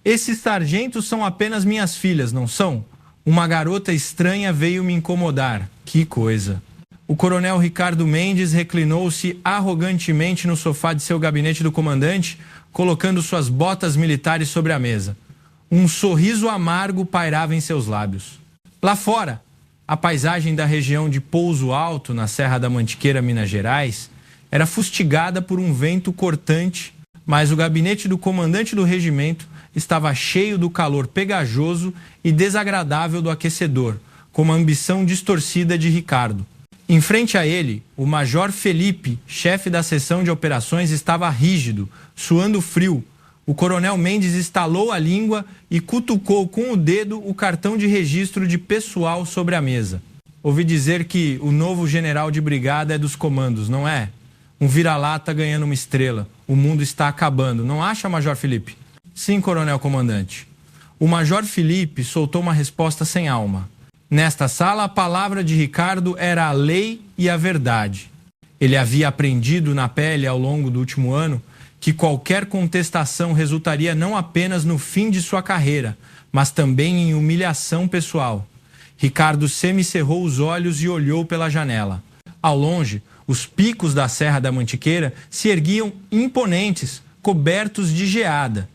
Esses sargentos são apenas minhas filhas, não são? Uma garota estranha veio me incomodar. Que coisa. O coronel Ricardo Mendes reclinou-se arrogantemente no sofá de seu gabinete do comandante, colocando suas botas militares sobre a mesa. Um sorriso amargo pairava em seus lábios. Lá fora, a paisagem da região de Pouso Alto, na Serra da Mantiqueira, Minas Gerais, era fustigada por um vento cortante, mas o gabinete do comandante do regimento estava cheio do calor pegajoso e desagradável do aquecedor, com a ambição distorcida de Ricardo. Em frente a ele, o Major Felipe, chefe da seção de operações, estava rígido, suando frio. O coronel Mendes estalou a língua e cutucou com o dedo o cartão de registro de pessoal sobre a mesa. Ouvi dizer que o novo general de brigada é dos comandos, não é? Um vira-lata ganhando uma estrela. O mundo está acabando, não acha, Major Felipe? Sim, coronel comandante. O Major Felipe soltou uma resposta sem alma. Nesta sala, a palavra de Ricardo era a lei e a verdade. Ele havia aprendido na pele ao longo do último ano que qualquer contestação resultaria não apenas no fim de sua carreira, mas também em humilhação pessoal. Ricardo semicerrou os olhos e olhou pela janela. Ao longe, os picos da Serra da Mantiqueira se erguiam imponentes, cobertos de geada.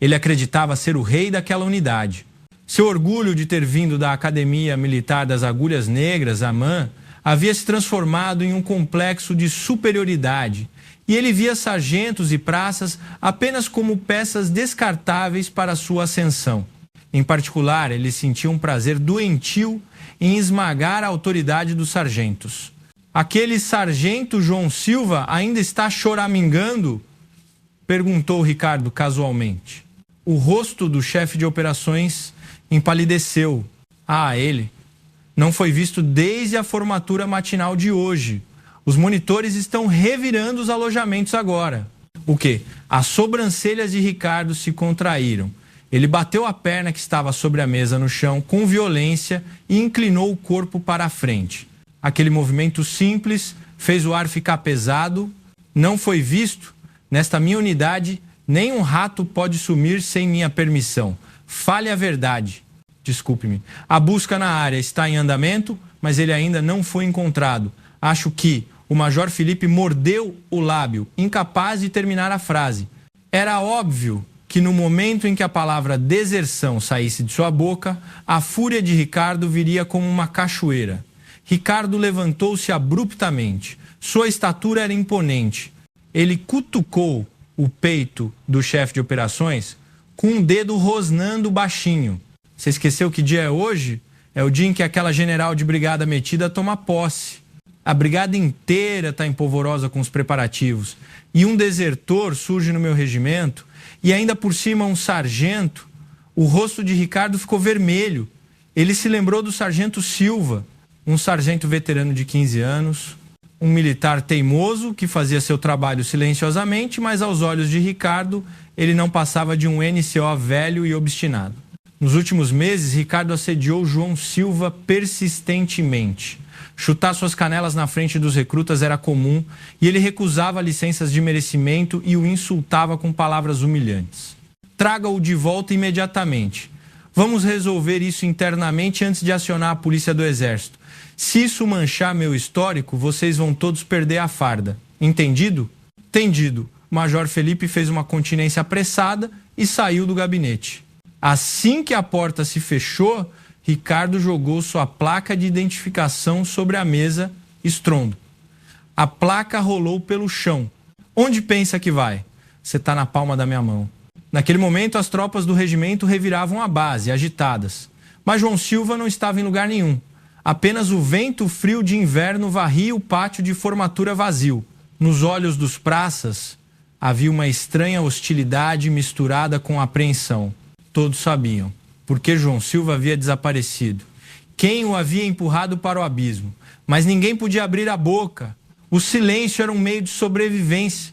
Ele acreditava ser o rei daquela unidade. Seu orgulho de ter vindo da Academia Militar das Agulhas Negras, AMAN, havia se transformado em um complexo de superioridade, e ele via sargentos e praças apenas como peças descartáveis para sua ascensão. Em particular, ele sentia um prazer doentio em esmagar a autoridade dos sargentos. Aquele sargento João Silva ainda está choramingando? Perguntou Ricardo casualmente. O rosto do chefe de operações empalideceu. Ele não foi visto desde a formatura matinal de hoje. Os monitores estão revirando os alojamentos agora. O quê? As sobrancelhas de Ricardo se contraíram. Ele bateu a perna que estava sobre a mesa no chão com violência e inclinou o corpo para a frente. Aquele movimento simples fez o ar ficar pesado. Não foi visto? Nesta minha unidade, nem um rato pode sumir sem minha permissão. Fale a verdade. Desculpe-me. A busca na área está em andamento, mas ele ainda não foi encontrado. Acho que o Major Felipe mordeu o lábio, incapaz de terminar a frase. Era óbvio que no momento em que a palavra deserção saísse de sua boca, a fúria de Ricardo viria como uma cachoeira. Ricardo levantou-se abruptamente. Sua estatura era imponente. Ele cutucou o peito do chefe de operações com um dedo rosnando baixinho. Você esqueceu que dia é hoje? É o dia em que aquela general de brigada metida toma posse. A brigada inteira está empolvorosa com os preparativos. E um desertor surge no meu regimento, e ainda por cima um sargento. O rosto de Ricardo ficou vermelho. Ele se lembrou do sargento Silva, um sargento veterano de 15 anos, um militar teimoso que fazia seu trabalho silenciosamente, mas aos olhos de Ricardo, ele não passava de um NCO velho e obstinado. Nos últimos meses, Ricardo assediou João Silva persistentemente. Chutar suas canelas na frente dos recrutas era comum e ele recusava licenças de merecimento e o insultava com palavras humilhantes. Traga-o de volta imediatamente. Vamos resolver isso internamente antes de acionar a polícia do Exército. Se isso manchar meu histórico, vocês vão todos perder a farda. Entendido? Entendido. O Major Felipe fez uma continência apressada e saiu do gabinete. Assim que a porta se fechou, Ricardo jogou sua placa de identificação sobre a mesa, estrondo. A placa rolou pelo chão. Onde pensa que vai? Você está na palma da minha mão. Naquele momento, as tropas do regimento reviravam a base, agitadas. Mas João Silva não estava em lugar nenhum. Apenas o vento frio de inverno varria o pátio de formatura vazio. Nos olhos dos praças, havia uma estranha hostilidade misturada com apreensão. Todos sabiam por que João Silva havia desaparecido, quem o havia empurrado para o abismo, mas ninguém podia abrir a boca. O silêncio era um meio de sobrevivência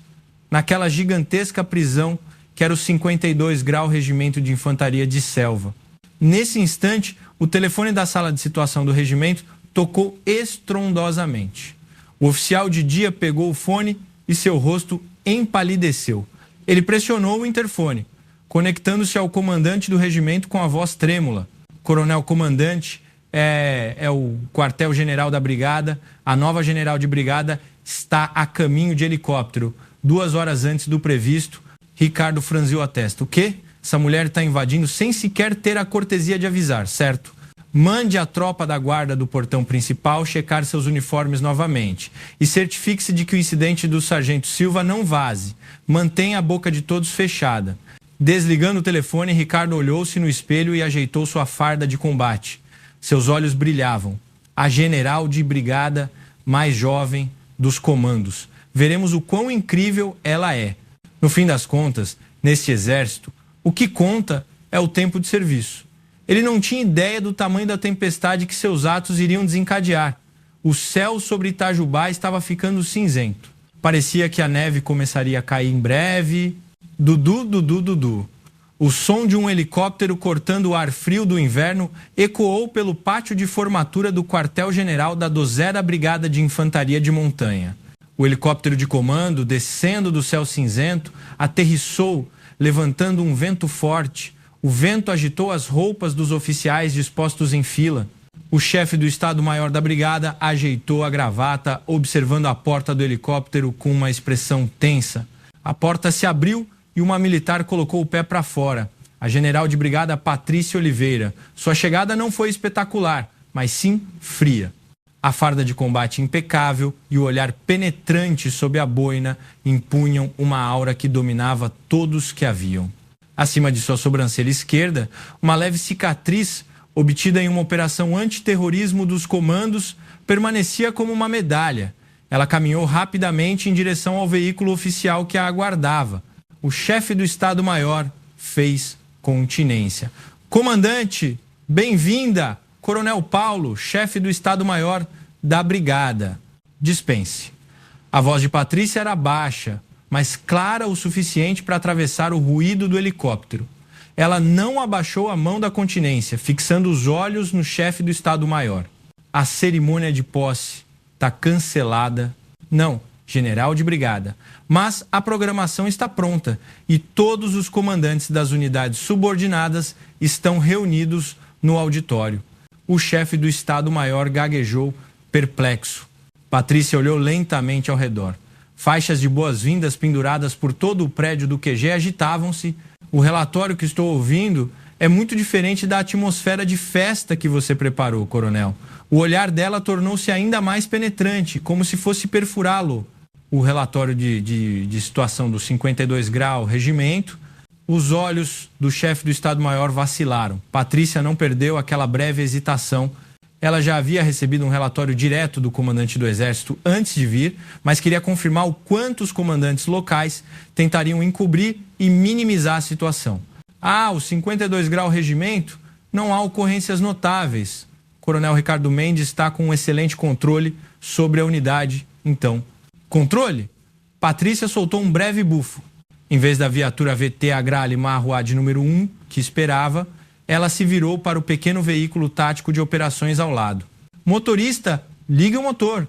naquela gigantesca prisão que era o 52 Grau Regimento de Infantaria de Selva. Nesse instante, o telefone da sala de situação do regimento tocou estrondosamente. O oficial de dia pegou o fone e seu rosto empalideceu. Ele pressionou o interfone. conectando-se ao comandante do regimento com a voz trêmula. Coronel comandante, é o quartel-general da brigada. A nova general de brigada está a caminho de helicóptero. 2 horas antes do previsto, Ricardo franziu a testa. O quê? Essa mulher está invadindo sem sequer ter a cortesia de avisar, certo? Mande a tropa da guarda do portão principal checar seus uniformes novamente. E certifique-se de que o incidente do sargento Silva não vaze. Mantenha a boca de todos fechada. Desligando o telefone, Ricardo olhou-se no espelho e ajeitou sua farda de combate. Seus olhos brilhavam. A general de brigada mais jovem dos comandos. Veremos o quão incrível ela é. No fim das contas, neste exército, o que conta é o tempo de serviço. Ele não tinha ideia do tamanho da tempestade que seus atos iriam desencadear. O céu sobre Itajubá estava ficando cinzento. Parecia que a neve começaria a cair em breve. Dudu, dudu, dudu. O som de um helicóptero cortando o ar frio do inverno ecoou pelo pátio de formatura do quartel-general da 2ª Brigada de Infantaria de Montanha. O helicóptero de comando, descendo do céu cinzento, aterrissou, levantando um vento forte. O vento agitou as roupas dos oficiais dispostos em fila. O chefe do Estado-Maior da Brigada ajeitou a gravata, observando a porta do helicóptero com uma expressão tensa. A porta se abriu e uma militar colocou o pé para fora. A general de brigada Patrícia Oliveira. Sua chegada não foi espetacular, mas sim fria. A farda de combate impecável e o olhar penetrante sob a boina impunham uma aura que dominava todos que a viam. Acima de sua sobrancelha esquerda, uma leve cicatriz, obtida em uma operação antiterrorismo dos comandos, permanecia como uma medalha. Ela caminhou rapidamente em direção ao veículo oficial que a aguardava. O chefe do Estado-Maior fez continência. Comandante, bem-vinda! Coronel Paulo, chefe do Estado-Maior da Brigada. Dispense. A voz de Patrícia era baixa, mas clara o suficiente para atravessar o ruído do helicóptero. Ela não abaixou a mão da continência, fixando os olhos no chefe do Estado-Maior. A cerimônia de posse está cancelada. Não, general de brigada. Mas a programação está pronta e todos os comandantes das unidades subordinadas estão reunidos no auditório. O chefe do Estado-Maior gaguejou, perplexo. Patrícia olhou lentamente ao redor. Faixas de boas-vindas penduradas por todo o prédio do QG agitavam-se. O relatório que estou ouvindo é muito diferente da atmosfera de festa que você preparou, coronel. O olhar dela tornou-se ainda mais penetrante, como se fosse perfurá-lo. O relatório de situação do 52 grau regimento. Os olhos do chefe do Estado-Maior vacilaram. Patrícia não perdeu aquela breve hesitação. Ela já havia recebido um relatório direto do comandante do Exército antes de vir, mas queria confirmar o quanto os comandantes locais tentariam encobrir e minimizar a situação. O 52 grau regimento, não há ocorrências notáveis. O coronel Ricardo Mendes está com um excelente controle sobre a unidade, então. Controle? Patrícia soltou um breve bufo. Em vez da viatura VT Agrale Marruad número 1, que esperava, ela se virou para o pequeno veículo tático de operações ao lado. Motorista, ligue o motor.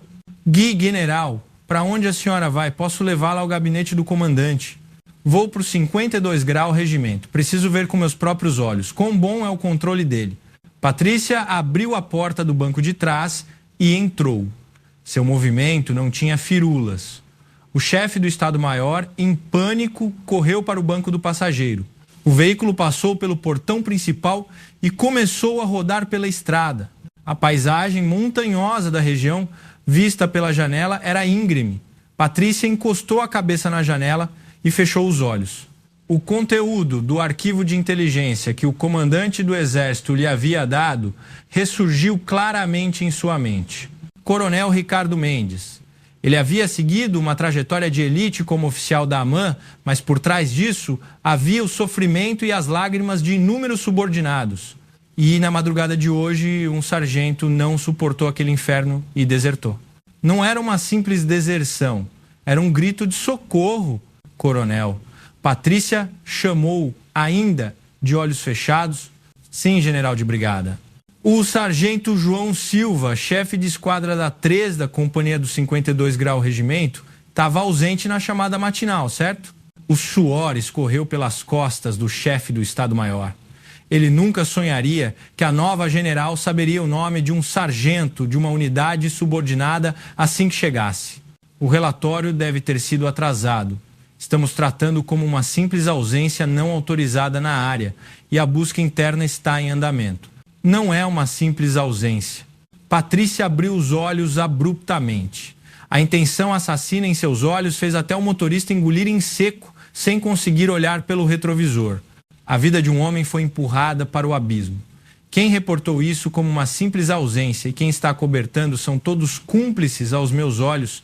Gui, general, para onde a senhora vai? Posso levá-la ao gabinete do comandante. Vou para o 52 grau regimento. Preciso ver com meus próprios olhos. Quão bom é o controle dele. Patrícia abriu a porta do banco de trás e entrou. Seu movimento não tinha firulas. O chefe do Estado-Maior, em pânico, correu para o banco do passageiro. O veículo passou pelo portão principal e começou a rodar pela estrada. A paisagem montanhosa da região, vista pela janela, era íngreme. Patrícia encostou a cabeça na janela e fechou os olhos. O conteúdo do arquivo de inteligência que o comandante do Exército lhe havia dado ressurgiu claramente em sua mente. Coronel Ricardo Mendes. Ele havia seguido uma trajetória de elite como oficial da AMAN, mas por trás disso havia o sofrimento e as lágrimas de inúmeros subordinados. E na madrugada de hoje, um sargento não suportou aquele inferno e desertou. Não era uma simples deserção, era um grito de socorro, coronel. Patrícia chamou, ainda de olhos fechados, sim, general de brigada. O sargento João Silva, chefe de esquadra da 3 da companhia do 52 grau regimento, estava ausente na chamada matinal, certo? O suor escorreu pelas costas do chefe do Estado-Maior. Ele nunca sonharia que a nova general saberia o nome de um sargento de uma unidade subordinada assim que chegasse. O relatório deve ter sido atrasado. Estamos tratando como uma simples ausência não autorizada na área e a busca interna está em andamento. Não é uma simples ausência. Patrícia abriu os olhos abruptamente. A intenção assassina em seus olhos fez até o motorista engolir em seco, sem conseguir olhar pelo retrovisor. A vida de um homem foi empurrada para o abismo. Quem reportou isso como uma simples ausência e quem está acobertando são todos cúmplices aos meus olhos.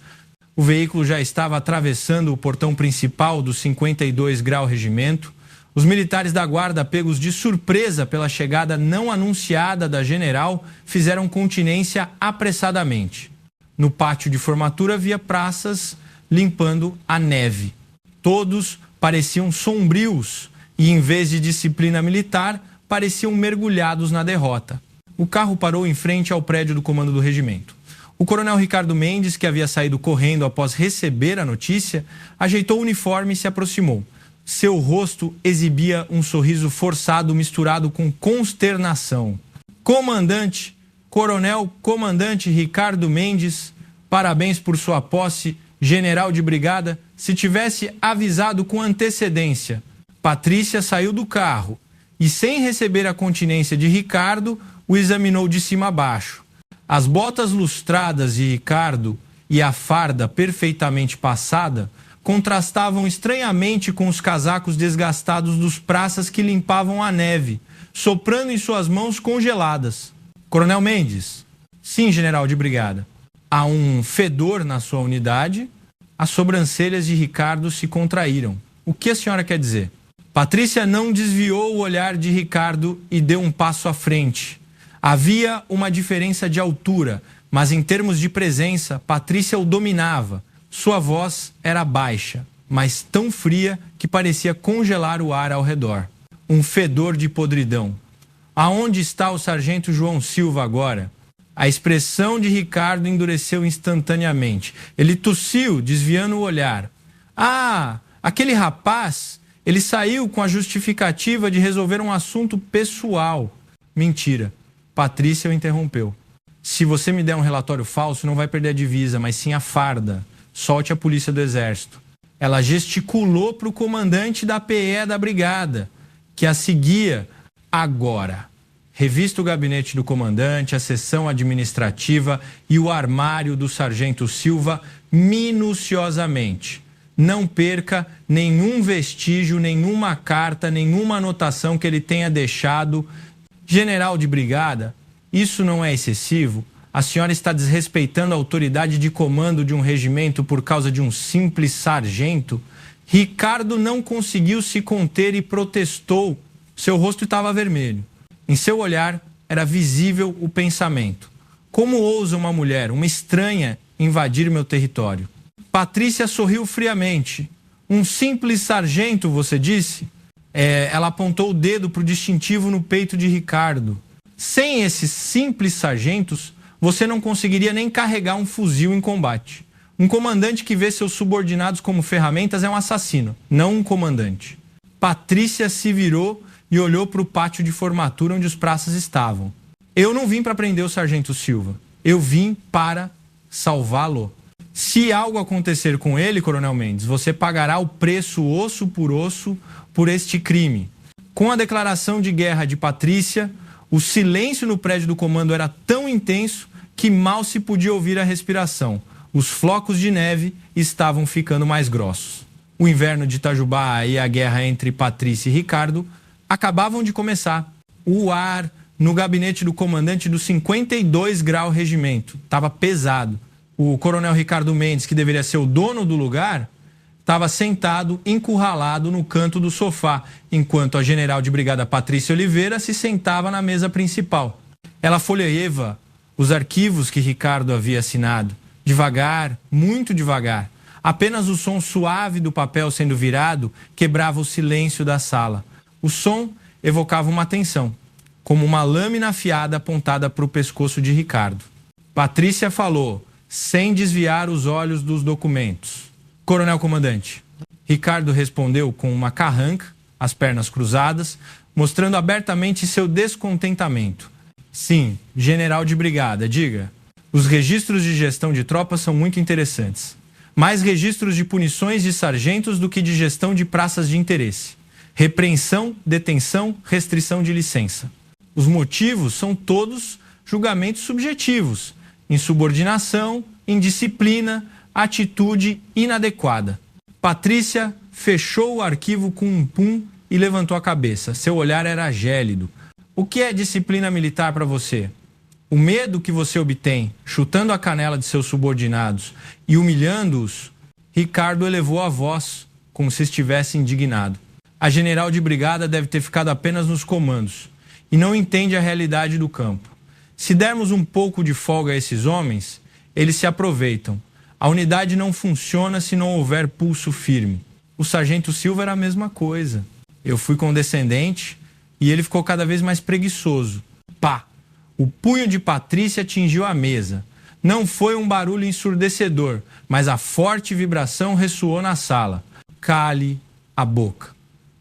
O veículo já estava atravessando o portão principal do 52 Grau Regimento. Os militares da guarda, pegos de surpresa pela chegada não anunciada da general, fizeram continência apressadamente. No pátio de formatura havia praças limpando a neve. Todos pareciam sombrios e, em vez de disciplina militar, pareciam mergulhados na derrota. O carro parou em frente ao prédio do comando do regimento. O coronel Ricardo Mendes, que havia saído correndo após receber a notícia, ajeitou o uniforme e se aproximou. Seu rosto exibia um sorriso forçado misturado com consternação. Comandante, coronel comandante Ricardo Mendes, parabéns por sua posse, general de brigada. Se tivesse avisado com antecedência. Patrícia saiu do carro e, sem receber a continência de Ricardo, o examinou de cima a baixo. As botas lustradas de Ricardo e a farda perfeitamente passada contrastavam estranhamente com os casacos desgastados dos praças que limpavam a neve, soprando em suas mãos congeladas. Coronel Mendes. Sim, general de brigada. Há um fedor na sua unidade. As sobrancelhas de Ricardo se contraíram. O que a senhora quer dizer? Patrícia não desviou o olhar de Ricardo e deu um passo à frente. Havia uma diferença de altura, mas em termos de presença, Patrícia o dominava. Sua voz era baixa, mas tão fria que parecia congelar o ar ao redor. Um fedor de podridão. Aonde está o sargento João Silva agora? A expressão de Ricardo endureceu instantaneamente. Ele tossiu, desviando o olhar. Ah, aquele rapaz, ele saiu com a justificativa de resolver um assunto pessoal. Mentira. Patrícia o interrompeu. Se você me der um relatório falso, não vai perder a divisa, mas sim a farda. Solte a polícia do exército. Ela gesticulou para o comandante da PE da brigada, que a seguia agora. Revista o gabinete do comandante, a seção administrativa e o armário do sargento Silva minuciosamente. Não perca nenhum vestígio, nenhuma carta, nenhuma anotação que ele tenha deixado. General de brigada, isso não é excessivo? A senhora está desrespeitando a autoridade de comando de um regimento por causa de um simples sargento? Ricardo não conseguiu se conter e protestou. Seu rosto estava vermelho. Em seu olhar era visível o pensamento. Como ousa uma mulher, uma estranha, invadir meu território? Patrícia sorriu friamente. Um simples sargento, você disse? Ela apontou o dedo para o distintivo no peito de Ricardo. Sem esses simples sargentos, você não conseguiria nem carregar um fuzil em combate. Um comandante que vê seus subordinados como ferramentas é um assassino, não um comandante. Patrícia se virou e olhou para o pátio de formatura onde os praças estavam. Eu não vim para prender o sargento Silva. Eu vim para salvá-lo. Se algo acontecer com ele, coronel Mendes, você pagará o preço osso por este crime. Com a declaração de guerra de Patrícia, o silêncio no prédio do comando era tão intenso que mal se podia ouvir a respiração. Os flocos de neve estavam ficando mais grossos. O inverno de Itajubá e a guerra entre Patrícia e Ricardo acabavam de começar. O ar no gabinete do comandante do 52 Grau Regimento estava pesado. O coronel Ricardo Mendes, que deveria ser o dono do lugar, estava sentado, encurralado no canto do sofá, enquanto a general de brigada Patrícia Oliveira se sentava na mesa principal. Ela folheava os arquivos que Ricardo havia assinado, devagar, muito devagar. Apenas o som suave do papel sendo virado quebrava o silêncio da sala. O som evocava uma tensão, como uma lâmina afiada apontada para o pescoço de Ricardo. Patrícia falou, sem desviar os olhos dos documentos. Coronel comandante, Ricardo respondeu com uma carranca, as pernas cruzadas, mostrando abertamente seu descontentamento. Sim, general de brigada, diga. Os registros de gestão de tropas são muito interessantes. Mais registros de punições de sargentos do que de gestão de praças de interesse. Repreensão, detenção, restrição de licença. Os motivos são todos julgamentos subjetivos. Insubordinação, indisciplina, atitude inadequada. Patrícia fechou o arquivo com um pum e levantou a cabeça. Seu olhar era gélido. O que é disciplina militar para você? O medo que você obtém chutando a canela de seus subordinados e humilhando-os? Ricardo elevou a voz, como se estivesse indignado. A general de brigada deve ter ficado apenas nos comandos e não entende a realidade do campo. Se dermos um pouco de folga a esses homens, eles se aproveitam. A unidade não funciona se não houver pulso firme. O sargento Silva era a mesma coisa. Eu fui condescendente e ele ficou cada vez mais preguiçoso. Pá! O punho de Patrícia atingiu a mesa. Não foi um barulho ensurdecedor, mas a forte vibração ressoou na sala. Cale a boca.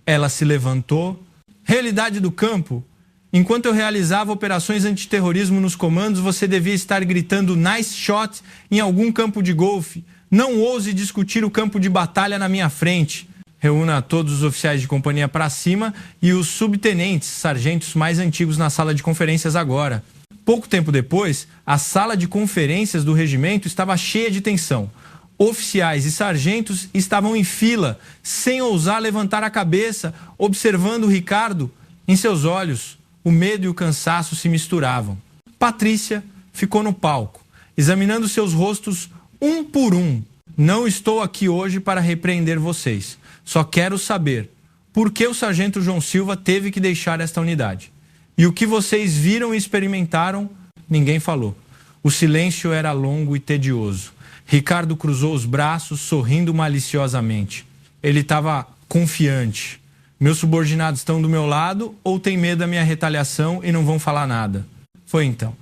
Ela se levantou. Realidade do campo? Enquanto eu realizava operações antiterrorismo nos comandos, você devia estar gritando nice shot em algum campo de golfe. Não ouse discutir o campo de batalha na minha frente. Reúna todos os oficiais de companhia para cima e os subtenentes, sargentos mais antigos na sala de conferências agora. Pouco tempo depois, a sala de conferências do regimento estava cheia de tensão. Oficiais e sargentos estavam em fila, sem ousar levantar a cabeça, observando Ricardo. Em seus olhos, o medo e o cansaço se misturavam. Patrícia ficou no palco, examinando seus rostos um por um. Não estou aqui hoje para repreender vocês. Só quero saber por que o sargento João Silva teve que deixar esta unidade. E o que vocês viram e experimentaram, ninguém falou. O silêncio era longo e tedioso. Ricardo cruzou os braços, sorrindo maliciosamente. Ele estava confiante. Meus subordinados estão do meu lado ou têm medo da minha retaliação e não vão falar nada? Foi então.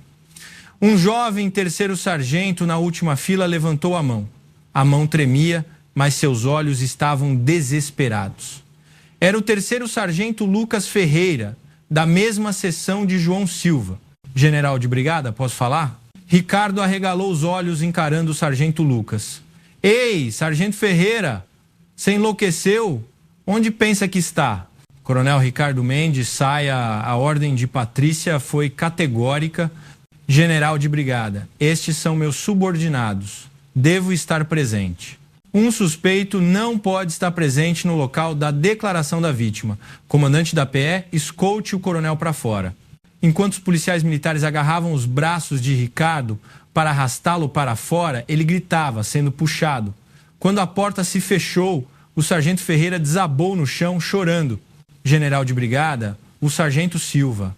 Um jovem terceiro sargento na última fila levantou a mão. A mão tremia, mas seus olhos estavam desesperados. Era o terceiro sargento Lucas Ferreira, da mesma seção de João Silva. General de brigada, posso falar? Ricardo arregalou os olhos encarando o sargento Lucas. Ei, sargento Ferreira, você enlouqueceu? Onde pensa que está? Coronel Ricardo Mendes, a ordem de Patrícia foi categórica. General de brigada, estes são meus subordinados. Devo estar presente. Um suspeito não pode estar presente no local da declaração da vítima. Comandante da PE, escolte o coronel para fora. Enquanto os policiais militares agarravam os braços de Ricardo para arrastá-lo para fora, ele gritava, sendo puxado. Quando a porta se fechou, o sargento Ferreira desabou no chão, chorando. General de brigada, o sargento Silva.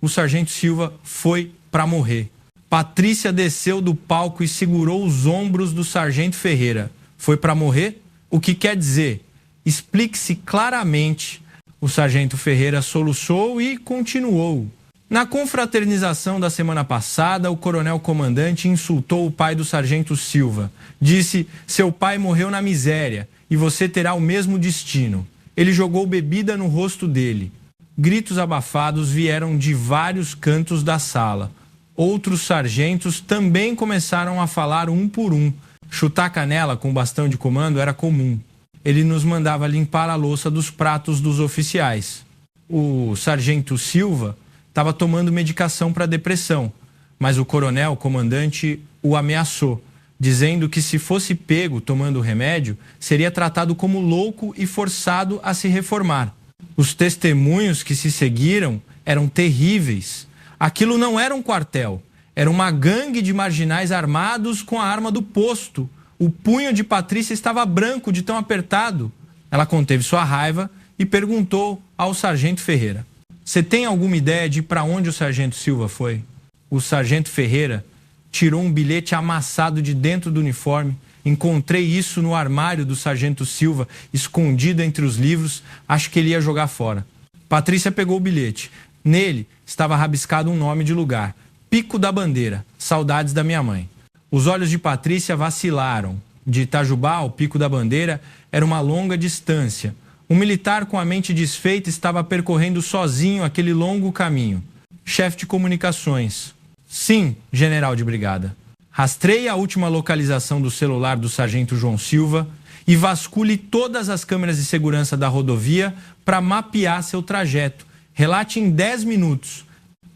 O sargento Silva foi para morrer. Patrícia desceu do palco e segurou os ombros do sargento Ferreira. Foi para morrer? O que quer dizer? Explique-se claramente. O sargento Ferreira soluçou e continuou. Na confraternização da semana passada, o coronel comandante insultou o pai do sargento Silva. Disse, seu pai morreu na miséria e você terá o mesmo destino. Ele jogou bebida no rosto dele. Gritos abafados vieram de vários cantos da sala. Outros sargentos também começaram a falar um por um. Chutar canela com bastão de comando era comum. Ele nos mandava limpar a louça dos pratos dos oficiais. O sargento Silva estava tomando medicação para depressão, mas o coronel, comandante, o ameaçou, dizendo que se fosse pego tomando o remédio, seria tratado como louco e forçado a se reformar. Os testemunhos que se seguiram eram terríveis. Aquilo não era um quartel. Era uma gangue de marginais armados com a arma do posto. O punho de Patrícia estava branco de tão apertado. Ela conteve sua raiva e perguntou ao sargento Ferreira. Você tem alguma ideia de para onde o sargento Silva foi? O sargento Ferreira tirou um bilhete amassado de dentro do uniforme. Encontrei isso no armário do sargento Silva, escondido entre os livros. Acho que ele ia jogar fora. Patrícia pegou o bilhete. Nele estava rabiscado um nome de lugar. Pico da Bandeira, saudades da minha mãe. Os olhos de Patrícia vacilaram. De Itajubá ao Pico da Bandeira era uma longa distância. Um militar com a mente desfeita estava percorrendo sozinho aquele longo caminho. Chefe de comunicações. Sim, general de brigada. Rastreie a última localização do celular do sargento João Silva e vasculhe todas as câmeras de segurança da rodovia para mapear seu trajeto. Relate em 10 minutos.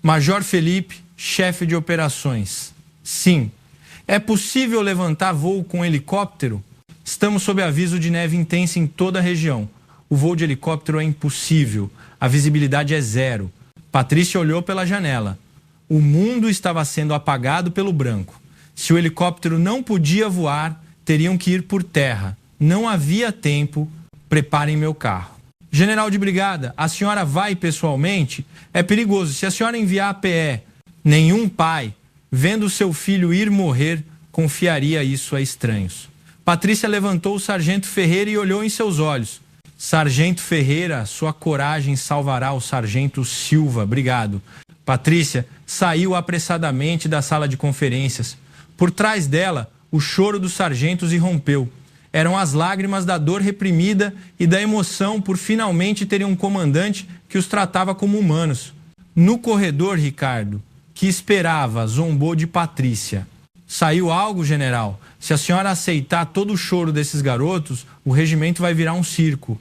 Major Felipe, chefe de operações. Sim. É possível levantar voo com helicóptero? Estamos sob aviso de neve intensa em toda a região. O voo de helicóptero é impossível. A visibilidade é zero. Patrícia olhou pela janela. O mundo estava sendo apagado pelo branco. Se o helicóptero não podia voar, teriam que ir por terra. Não havia tempo. Preparem meu carro. General de brigada, a senhora vai pessoalmente? É perigoso. Se a senhora enviar a PE, nenhum pai, vendo seu filho ir morrer, confiaria isso a estranhos. Patrícia levantou o sargento Ferreira e olhou em seus olhos. Sargento Ferreira, sua coragem salvará o sargento Silva. Obrigado. Patrícia saiu apressadamente da sala de conferências. Por trás dela, o choro dos sargentos irrompeu. Eram as lágrimas da dor reprimida e da emoção por finalmente terem um comandante que os tratava como humanos. No corredor, Ricardo, que esperava, zombou de Patrícia. Saiu algo, general? Se a senhora aceitar todo o choro desses garotos, o regimento vai virar um circo.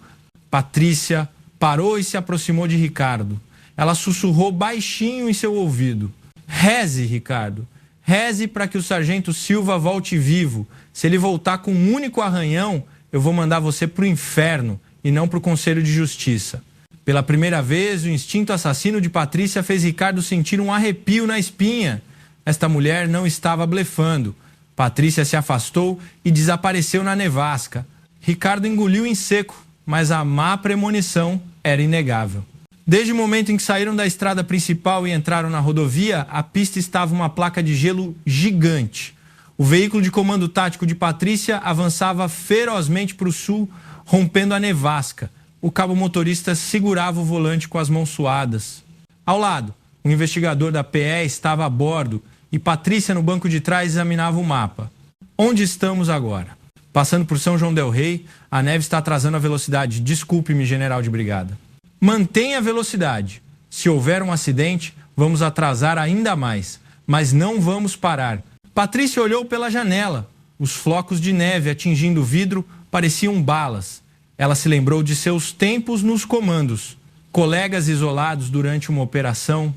Patrícia parou e se aproximou de Ricardo. Ela sussurrou baixinho em seu ouvido. Reze, Ricardo. Reze para que o sargento Silva volte vivo. Se ele voltar com um único arranhão, eu vou mandar você para o inferno e não para o Conselho de Justiça. Pela primeira vez, o instinto assassino de Patrícia fez Ricardo sentir um arrepio na espinha. Esta mulher não estava blefando. Patrícia se afastou e desapareceu na nevasca. Ricardo engoliu em seco, mas a má premonição era inegável. Desde o momento em que saíram da estrada principal e entraram na rodovia, a pista estava uma placa de gelo gigante. O veículo de comando tático de Patrícia avançava ferozmente para o sul, rompendo a nevasca. O cabo motorista segurava o volante com as mãos suadas. Ao lado, o investigador da PE estava a bordo e Patrícia, no banco de trás, examinava o mapa. Onde estamos agora? Passando por São João del Rei, a neve está atrasando a velocidade. Desculpe-me, general de brigada. Mantenha a velocidade. Se houver um acidente, vamos atrasar ainda mais. Mas não vamos parar. Patrícia olhou pela janela. Os flocos de neve atingindo o vidro pareciam balas. Ela se lembrou de seus tempos nos comandos. Colegas isolados durante uma operação.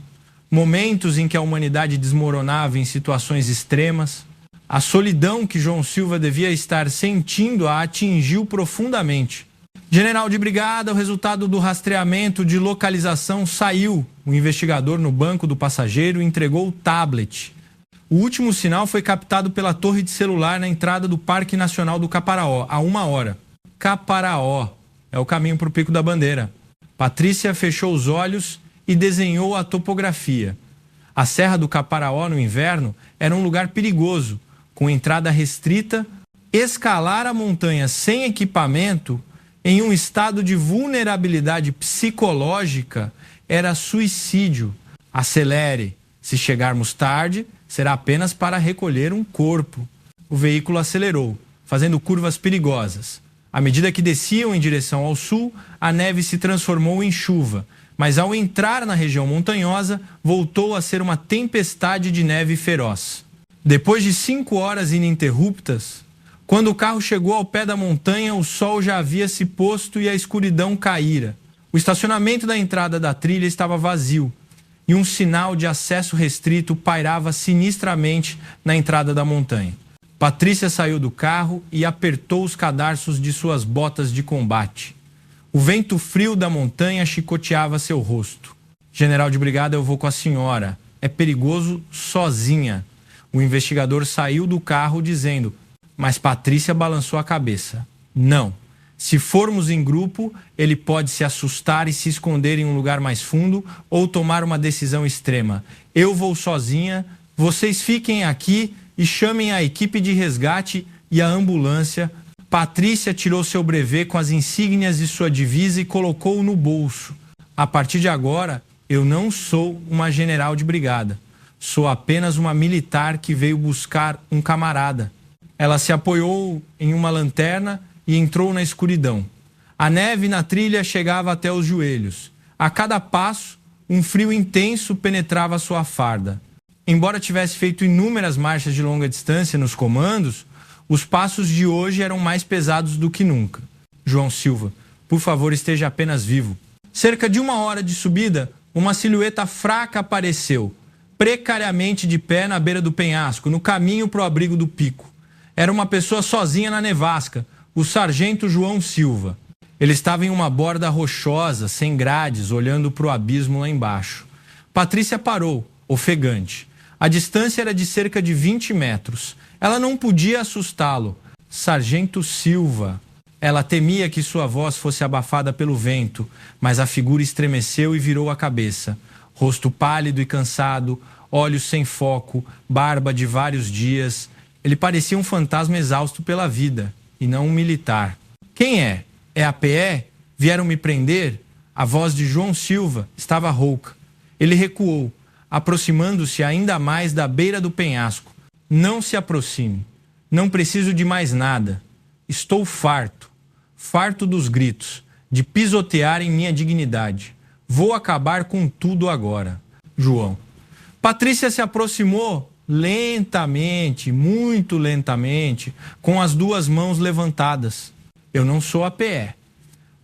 Momentos em que a humanidade desmoronava em situações extremas. A solidão que João Silva devia estar sentindo a atingiu profundamente. General de brigada, o resultado do rastreamento de localização saiu. O investigador no banco do passageiro entregou o tablet. O último sinal foi captado pela torre de celular na entrada do Parque Nacional do Caparaó, há 1 hora. Caparaó é o caminho para o Pico da Bandeira. Patrícia fechou os olhos e desenhou a topografia. A Serra do Caparaó, no inverno, era um lugar perigoso, com entrada restrita. Escalar a montanha sem equipamento, em um estado de vulnerabilidade psicológica, era suicídio. Acelere. Se chegarmos tarde, será apenas para recolher um corpo. O veículo acelerou, fazendo curvas perigosas. À medida que desciam em direção ao sul, a neve se transformou em chuva. Mas ao entrar na região montanhosa, voltou a ser uma tempestade de neve feroz. Depois de 5 horas ininterruptas, quando o carro chegou ao pé da montanha, o sol já havia se posto e a escuridão caíra. O estacionamento da entrada da trilha estava vazio e um sinal de acesso restrito pairava sinistramente na entrada da montanha. Patrícia saiu do carro e apertou os cadarços de suas botas de combate. O vento frio da montanha chicoteava seu rosto. General de brigada, eu vou com a senhora. É perigoso sozinha. O investigador saiu do carro dizendo, mas Patrícia balançou a cabeça. Não. Se formos em grupo, ele pode se assustar e se esconder em um lugar mais fundo ou tomar uma decisão extrema. Eu vou sozinha, vocês fiquem aqui e chamem a equipe de resgate e a ambulância. Patrícia tirou seu brevê com as insígnias de sua divisa e colocou-o no bolso. A partir de agora, eu não sou uma general de brigada. Sou apenas uma militar que veio buscar um camarada. Ela se apoiou em uma lanterna e entrou na escuridão. A neve na trilha chegava até os joelhos. A cada passo, um frio intenso penetrava sua farda. Embora tivesse feito inúmeras marchas de longa distância nos comandos, os passos de hoje eram mais pesados do que nunca. João Silva, por favor, esteja apenas vivo. Cerca de 1 hora de subida, uma silhueta fraca apareceu, precariamente de pé na beira do penhasco, no caminho para o abrigo do pico. Era uma pessoa sozinha na nevasca, o sargento João Silva. Ele estava em uma borda rochosa, sem grades, olhando para o abismo lá embaixo. Patrícia parou, ofegante. A distância era de cerca de 20 metros. Ela não podia assustá-lo. Sargento Silva. Ela temia que sua voz fosse abafada pelo vento, mas a figura estremeceu e virou a cabeça. Rosto pálido e cansado, olhos sem foco, barba de vários dias. Ele parecia um fantasma exausto pela vida, e não um militar. Quem é? É a PE? Vieram me prender? A voz de João Silva estava rouca. Ele recuou, aproximando-se ainda mais da beira do penhasco. Não se aproxime. Não preciso de mais nada. Estou farto. Farto dos gritos, de pisotear em minha dignidade. Vou acabar com tudo agora. João. Patrícia se aproximou lentamente, muito lentamente, com as 2 mãos levantadas. Eu não sou a PE.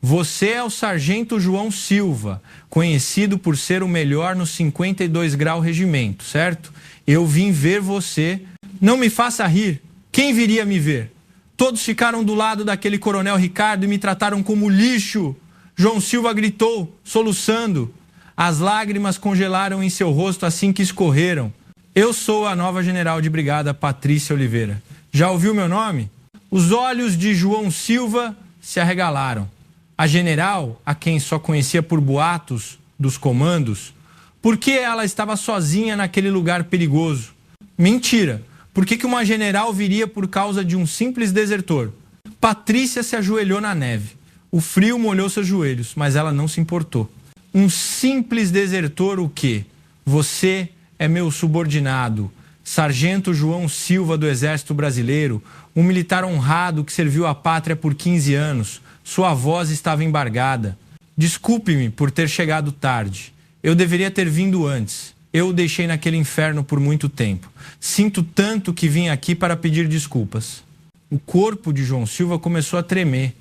Você é o sargento João Silva, conhecido por ser o melhor no 52 Grau Regimento, certo? Eu vim ver você. Não me faça rir. Quem viria me ver? Todos ficaram do lado daquele coronel Ricardo e me trataram como lixo. João Silva gritou, soluçando. As lágrimas congelaram em seu rosto assim que escorreram. Eu sou a nova general de brigada Patrícia Oliveira. Já ouviu meu nome? Os olhos de João Silva se arregalaram. A general, a quem só conhecia por boatos dos comandos, por que ela estava sozinha naquele lugar perigoso? Mentira! Por que uma general viria por causa de um simples desertor? Patrícia se ajoelhou na neve. O frio molhou seus joelhos, mas ela não se importou. Um simples desertor o quê? Você é meu subordinado, sargento João Silva do Exército Brasileiro, um militar honrado que serviu a pátria por 15 anos. Sua voz estava embargada. Desculpe-me por ter chegado tarde. Eu deveria ter vindo antes. Eu o deixei naquele inferno por muito tempo. Sinto tanto que vim aqui para pedir desculpas. O corpo de João Silva começou a tremer.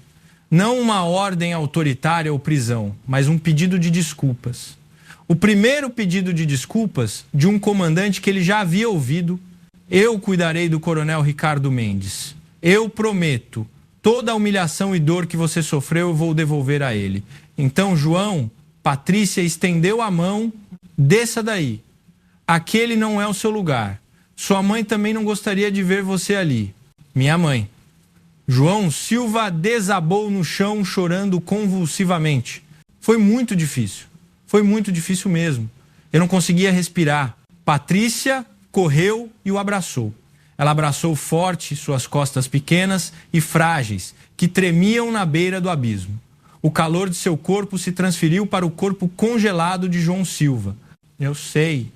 Não uma ordem autoritária ou prisão, mas um pedido de desculpas. O primeiro pedido de desculpas de um comandante que ele já havia ouvido. Eu cuidarei do coronel Ricardo Mendes. Eu prometo, toda a humilhação e dor que você sofreu eu vou devolver a ele. Então, João, Patrícia estendeu a mão. Desça daí. Aquele não é o seu lugar. Sua mãe também não gostaria de ver você ali. Minha mãe. João Silva desabou no chão chorando convulsivamente. Foi muito difícil. Foi muito difícil mesmo. Eu não conseguia respirar. Patrícia correu e o abraçou. Ela abraçou forte suas costas pequenas e frágeis, que tremiam na beira do abismo. O calor de seu corpo se transferiu para o corpo congelado de João Silva. Eu sei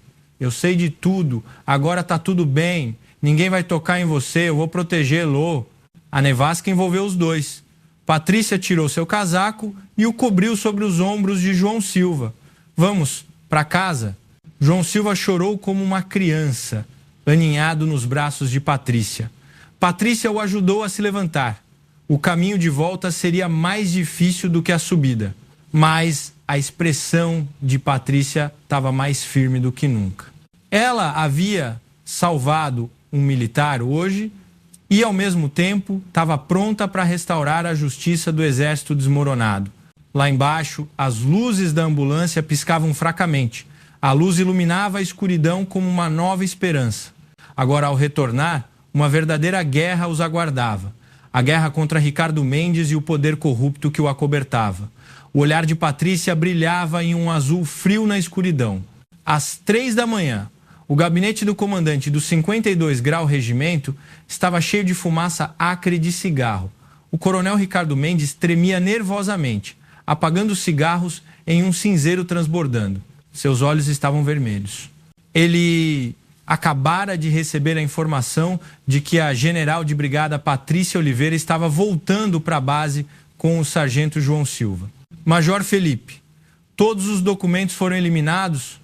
de tudo, agora tá tudo bem, ninguém vai tocar em você, eu vou protegê-lo. A nevasca envolveu os dois. Patrícia tirou seu casaco e o cobriu sobre os ombros de João Silva. Vamos, para casa. João Silva chorou como uma criança, aninhado nos braços de Patrícia. Patrícia o ajudou a se levantar. O caminho de volta seria mais difícil do que a subida, mas a expressão de Patrícia estava mais firme do que nunca. Ela havia salvado um militar hoje e, ao mesmo tempo, estava pronta para restaurar a justiça do exército desmoronado. Lá embaixo, as luzes da ambulância piscavam fracamente. A luz iluminava a escuridão como uma nova esperança. Agora, ao retornar, uma verdadeira guerra os aguardava. A guerra contra Ricardo Mendes e o poder corrupto que o acobertava. O olhar de Patrícia brilhava em um azul frio na escuridão. Às 3 da manhã, o gabinete do comandante do 52 Grau Regimento estava cheio de fumaça acre de cigarro. O coronel Ricardo Mendes tremia nervosamente, apagando os cigarros em um cinzeiro transbordando. Seus olhos estavam vermelhos. Ele acabara de receber a informação de que a general de brigada Patrícia Oliveira estava voltando para a base com o sargento João Silva. Major Felipe, todos os documentos foram eliminados?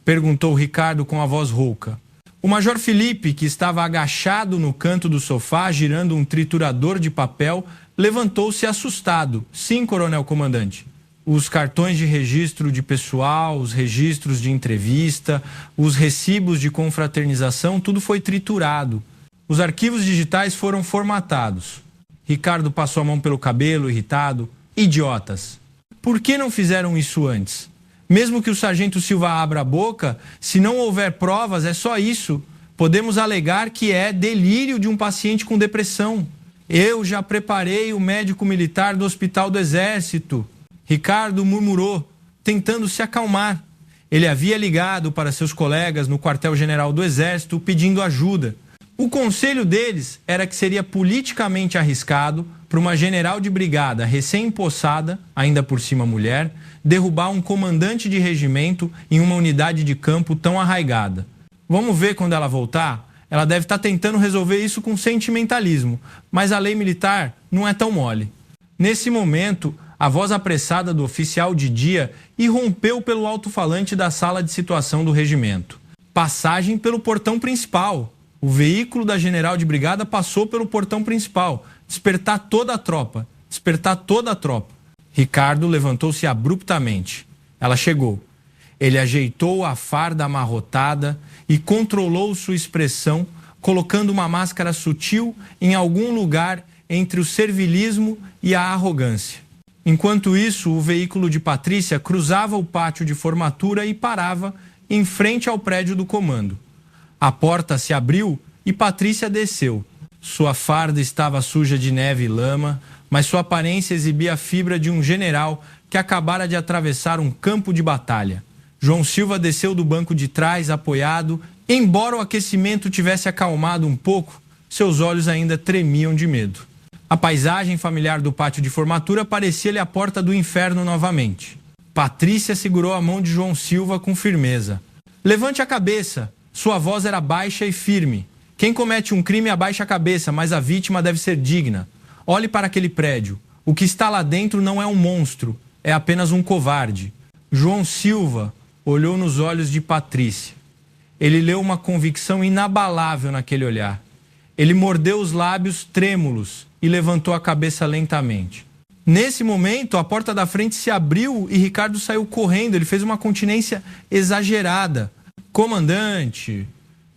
Perguntou Ricardo com a voz rouca. O Major Felipe, que estava agachado no canto do sofá, girando um triturador de papel, levantou-se assustado. Sim, coronel comandante. Os cartões de registro de pessoal, os registros de entrevista, os recibos de confraternização, tudo foi triturado. Os arquivos digitais foram formatados. Ricardo passou a mão pelo cabelo, irritado. Idiotas. Por que não fizeram isso antes? Mesmo que o sargento Silva abra a boca, se não houver provas, é só isso. Podemos alegar que é delírio de um paciente com depressão. Eu já preparei o médico militar do Hospital do Exército. Ricardo murmurou, tentando se acalmar. Ele havia ligado para seus colegas no quartel-general do Exército pedindo ajuda. O conselho deles era que seria politicamente arriscado para uma general de brigada recém-empossada, ainda por cima mulher, derrubar um comandante de regimento em uma unidade de campo tão arraigada. Vamos ver quando ela voltar? Ela deve estar tentando resolver isso com sentimentalismo, mas a lei militar não é tão mole. Nesse momento, a voz apressada do oficial de dia irrompeu pelo alto-falante da sala de situação do regimento. Passagem pelo portão principal. O veículo da general de brigada passou pelo portão principal. Despertar toda a tropa. Despertar toda a tropa. Ricardo levantou-se abruptamente. Ela chegou. Ele ajeitou a farda amarrotada e controlou sua expressão, colocando uma máscara sutil em algum lugar entre o servilismo e a arrogância. Enquanto isso, o veículo de Patrícia cruzava o pátio de formatura e parava em frente ao prédio do comando. A porta se abriu e Patrícia desceu. Sua farda estava suja de neve e lama, mas sua aparência exibia a fibra de um general que acabara de atravessar um campo de batalha. João Silva desceu do banco de trás, apoiado. Embora o aquecimento tivesse acalmado um pouco, seus olhos ainda tremiam de medo. A paisagem familiar do pátio de formatura parecia-lhe a porta do inferno novamente. Patrícia segurou a mão de João Silva com firmeza. Levante a cabeça. Sua voz era baixa e firme. Quem comete um crime abaixa a cabeça, mas a vítima deve ser digna. Olhe para aquele prédio. O que está lá dentro não é um monstro, é apenas um covarde. João Silva olhou nos olhos de Patrícia. Ele leu uma convicção inabalável naquele olhar. Ele mordeu os lábios trêmulos e levantou a cabeça lentamente. Nesse momento, a porta da frente se abriu e Ricardo saiu correndo. Ele fez uma continência exagerada. Comandante,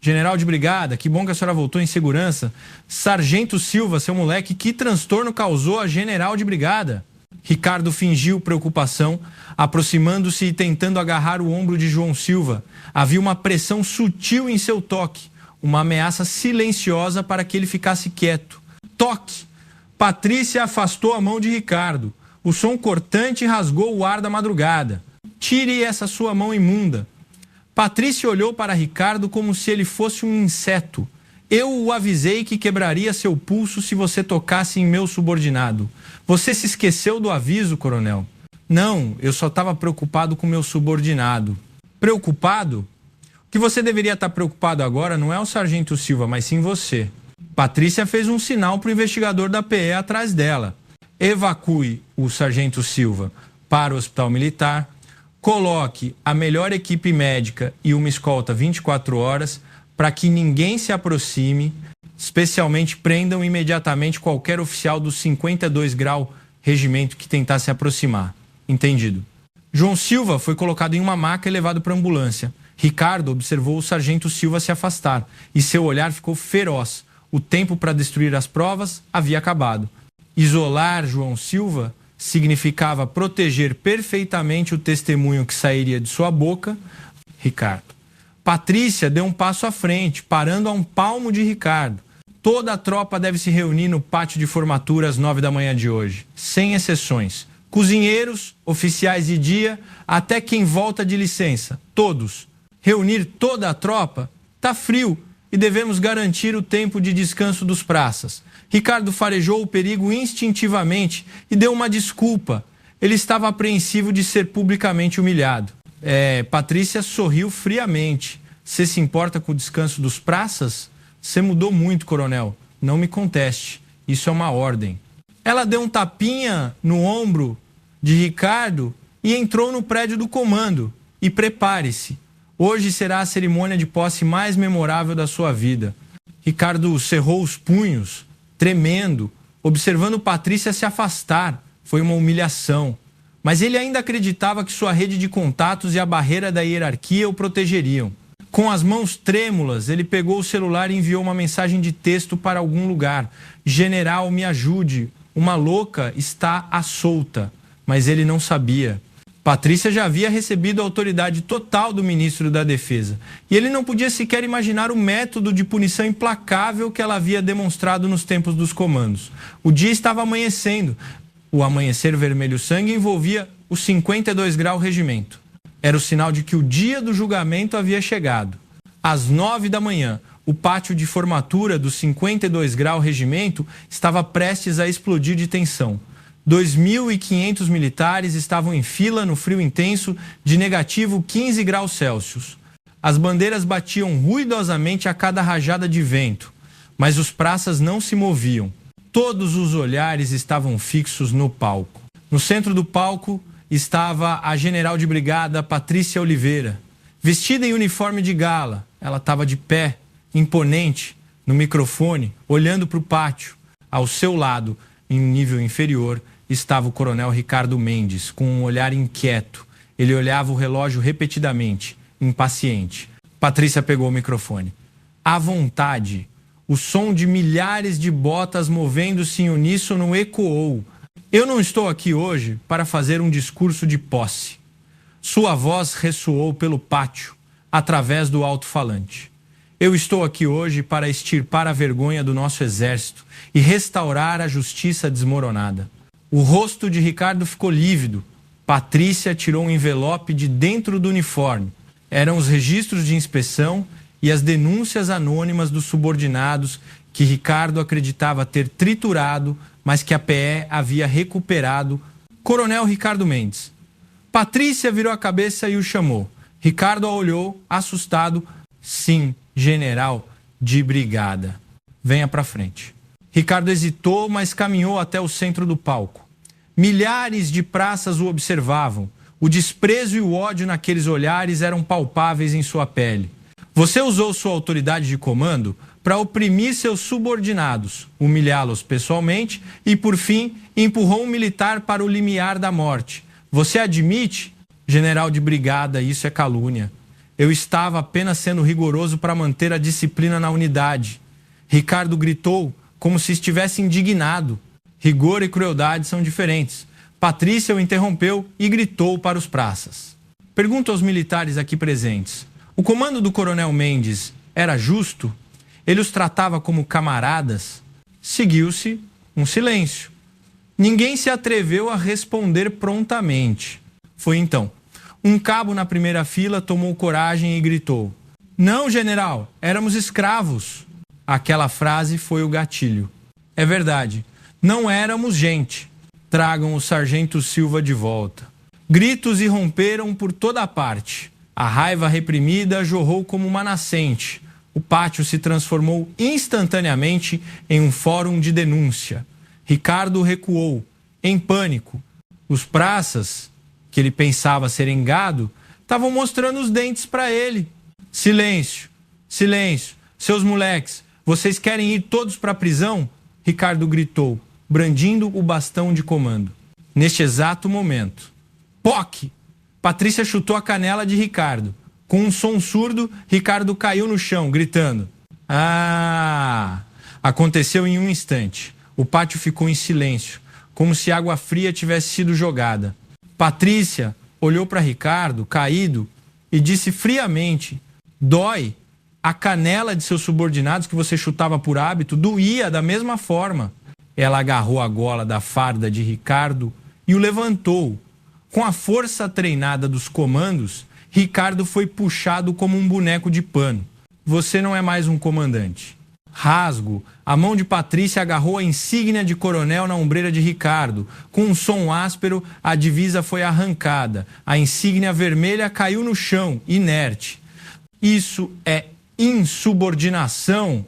general de brigada, que bom que a senhora voltou em segurança. Sargento Silva, seu moleque, que transtorno causou a general de brigada? Ricardo fingiu preocupação, aproximando-se e tentando agarrar o ombro de João Silva. Havia uma pressão sutil em seu toque, uma ameaça silenciosa para que ele ficasse quieto. Toque! Patrícia afastou a mão de Ricardo. O som cortante rasgou o ar da madrugada. Tire essa sua mão imunda. Patrícia olhou para Ricardo como se ele fosse um inseto. Eu o avisei que quebraria seu pulso se você tocasse em meu subordinado. Você se esqueceu do aviso, coronel? Não, eu só estava preocupado com meu subordinado. Preocupado? O que você deveria estar preocupado agora não é o sargento Silva, mas sim você. Patrícia fez um sinal para o investigador da PE atrás dela. Evacue o sargento Silva para o hospital militar. Coloque a melhor equipe médica e uma escolta 24 horas para que ninguém se aproxime, especialmente prendam imediatamente qualquer oficial do 52 grau regimento que tentar se aproximar. Entendido. João Silva foi colocado em uma maca e levado para a ambulância. Ricardo observou o sargento Silva se afastar e seu olhar ficou feroz. O tempo para destruir as provas havia acabado. Isolar João Silva significava proteger perfeitamente o testemunho que sairia de sua boca. Ricardo. Patrícia deu um passo à frente, parando a um palmo de Ricardo. Toda a tropa deve se reunir no pátio de formatura às 9 da manhã de hoje, sem exceções. Cozinheiros, oficiais de dia, até quem volta de licença, todos. Reunir toda a tropa? Tá frio e devemos garantir o tempo de descanso dos praças. Ricardo farejou o perigo instintivamente e deu uma desculpa. Ele estava apreensivo de ser publicamente humilhado. Patrícia sorriu friamente. Você se importa com o descanso dos praças? Você mudou muito, coronel. Não me conteste. Isso é uma ordem. Ela deu um tapinha no ombro de Ricardo e entrou no prédio do comando. E prepare-se. Hoje será a cerimônia de posse mais memorável da sua vida. Ricardo cerrou os punhos, tremendo, observando Patrícia se afastar. Foi uma humilhação. Mas ele ainda acreditava que sua rede de contatos e a barreira da hierarquia o protegeriam. Com as mãos trêmulas, ele pegou o celular e enviou uma mensagem de texto para algum lugar. General, me ajude. Uma louca está à solta. Mas ele não sabia. Patrícia já havia recebido a autoridade total do ministro da Defesa. E ele não podia sequer imaginar o método de punição implacável que ela havia demonstrado nos tempos dos comandos. O dia estava amanhecendo. O amanhecer vermelho-sangue envolvia o 52 Grau Regimento. Era o sinal de que o dia do julgamento havia chegado. Às 9 da manhã, o pátio de formatura do 52 Grau Regimento estava prestes a explodir de tensão. 2.500 militares estavam em fila no frio intenso de negativo 15 graus Celsius. As bandeiras batiam ruidosamente a cada rajada de vento, mas os praças não se moviam. Todos os olhares estavam fixos no palco. No centro do palco estava a general de brigada Patrícia Oliveira. Vestida em uniforme de gala, ela estava de pé, imponente, no microfone, olhando para o pátio. Ao seu lado, em um nível inferior, estava o coronel Ricardo Mendes, com um olhar inquieto. Ele olhava o relógio repetidamente, impaciente. Patrícia pegou o microfone. À vontade, o som de milhares de botas movendo-se em uníssono ecoou. Eu não estou aqui hoje para fazer um discurso de posse. Sua voz ressoou pelo pátio, através do alto-falante. Eu estou aqui hoje para extirpar a vergonha do nosso exército e restaurar a justiça desmoronada. O rosto de Ricardo ficou lívido. Patrícia tirou um envelope de dentro do uniforme. Eram os registros de inspeção e as denúncias anônimas dos subordinados que Ricardo acreditava ter triturado, mas que a PE havia recuperado. Coronel Ricardo Mendes. Patrícia virou a cabeça e o chamou. Ricardo a olhou, assustado. Sim, general de brigada. Venha para frente. Ricardo hesitou, mas caminhou até o centro do palco. Milhares de praças o observavam. O desprezo e o ódio naqueles olhares eram palpáveis em sua pele. Você usou sua autoridade de comando para oprimir seus subordinados, humilhá-los pessoalmente e, por fim, empurrou um militar para o limiar da morte. Você admite, general de brigada, isso é calúnia. Eu estava apenas sendo rigoroso para manter a disciplina na unidade. Ricardo gritou como se estivesse indignado. Rigor e crueldade são diferentes. Patrícia o interrompeu e gritou para os praças. Pergunto aos militares aqui presentes. O comando do coronel Mendes era justo? Ele os tratava como camaradas? Seguiu-se um silêncio. Ninguém se atreveu a responder prontamente. Foi então. Um cabo na primeira fila tomou coragem e gritou. Não, general, éramos escravos. Aquela frase foi o gatilho. É verdade, não éramos gente. Tragam o sargento Silva de volta. Gritos irromperam por toda a parte. A raiva reprimida jorrou como uma nascente. O pátio se transformou instantaneamente em um fórum de denúncia. Ricardo recuou, em pânico. Os praças, que ele pensava serem gado, estavam mostrando os dentes para ele. Silêncio, silêncio, seus moleques, vocês querem ir todos para a prisão? Ricardo gritou, brandindo o bastão de comando. Neste exato momento, POC! Patrícia chutou a canela de Ricardo. Com um som surdo, Ricardo caiu no chão, gritando. Ah! Aconteceu em um instante. O pátio ficou em silêncio, como se água fria tivesse sido jogada. Patrícia olhou para Ricardo, caído, e disse friamente, dói. A canela de seus subordinados que você chutava por hábito doía da mesma forma. Ela agarrou a gola da farda de Ricardo e o levantou. Com a força treinada dos comandos, Ricardo foi puxado como um boneco de pano. Você não é mais um comandante. Rasgo, a mão de Patrícia agarrou a insígnia de coronel na ombreira de Ricardo. Com um som áspero, a divisa foi arrancada. A insígnia vermelha caiu no chão, inerte. Isso é insubordinação.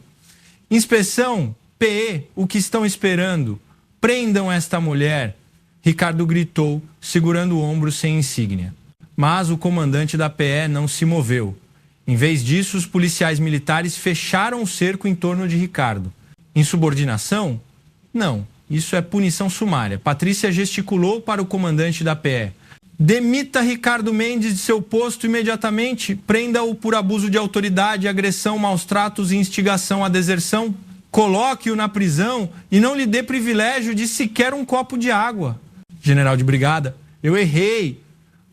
Inspeção, PE, o que estão esperando? Prendam esta mulher. Ricardo gritou, segurando o ombro sem insígnia. Mas o comandante da PE não se moveu. Em vez disso, os policiais militares fecharam o cerco em torno de Ricardo. Insubordinação? Não, isso é punição sumária. Patrícia gesticulou para o comandante da PE. Demita Ricardo Mendes de seu posto imediatamente. Prenda-o por abuso de autoridade, agressão, maus tratos e instigação à deserção. Coloque-o na prisão e não lhe dê privilégio de sequer um copo de água. General de brigada, eu errei.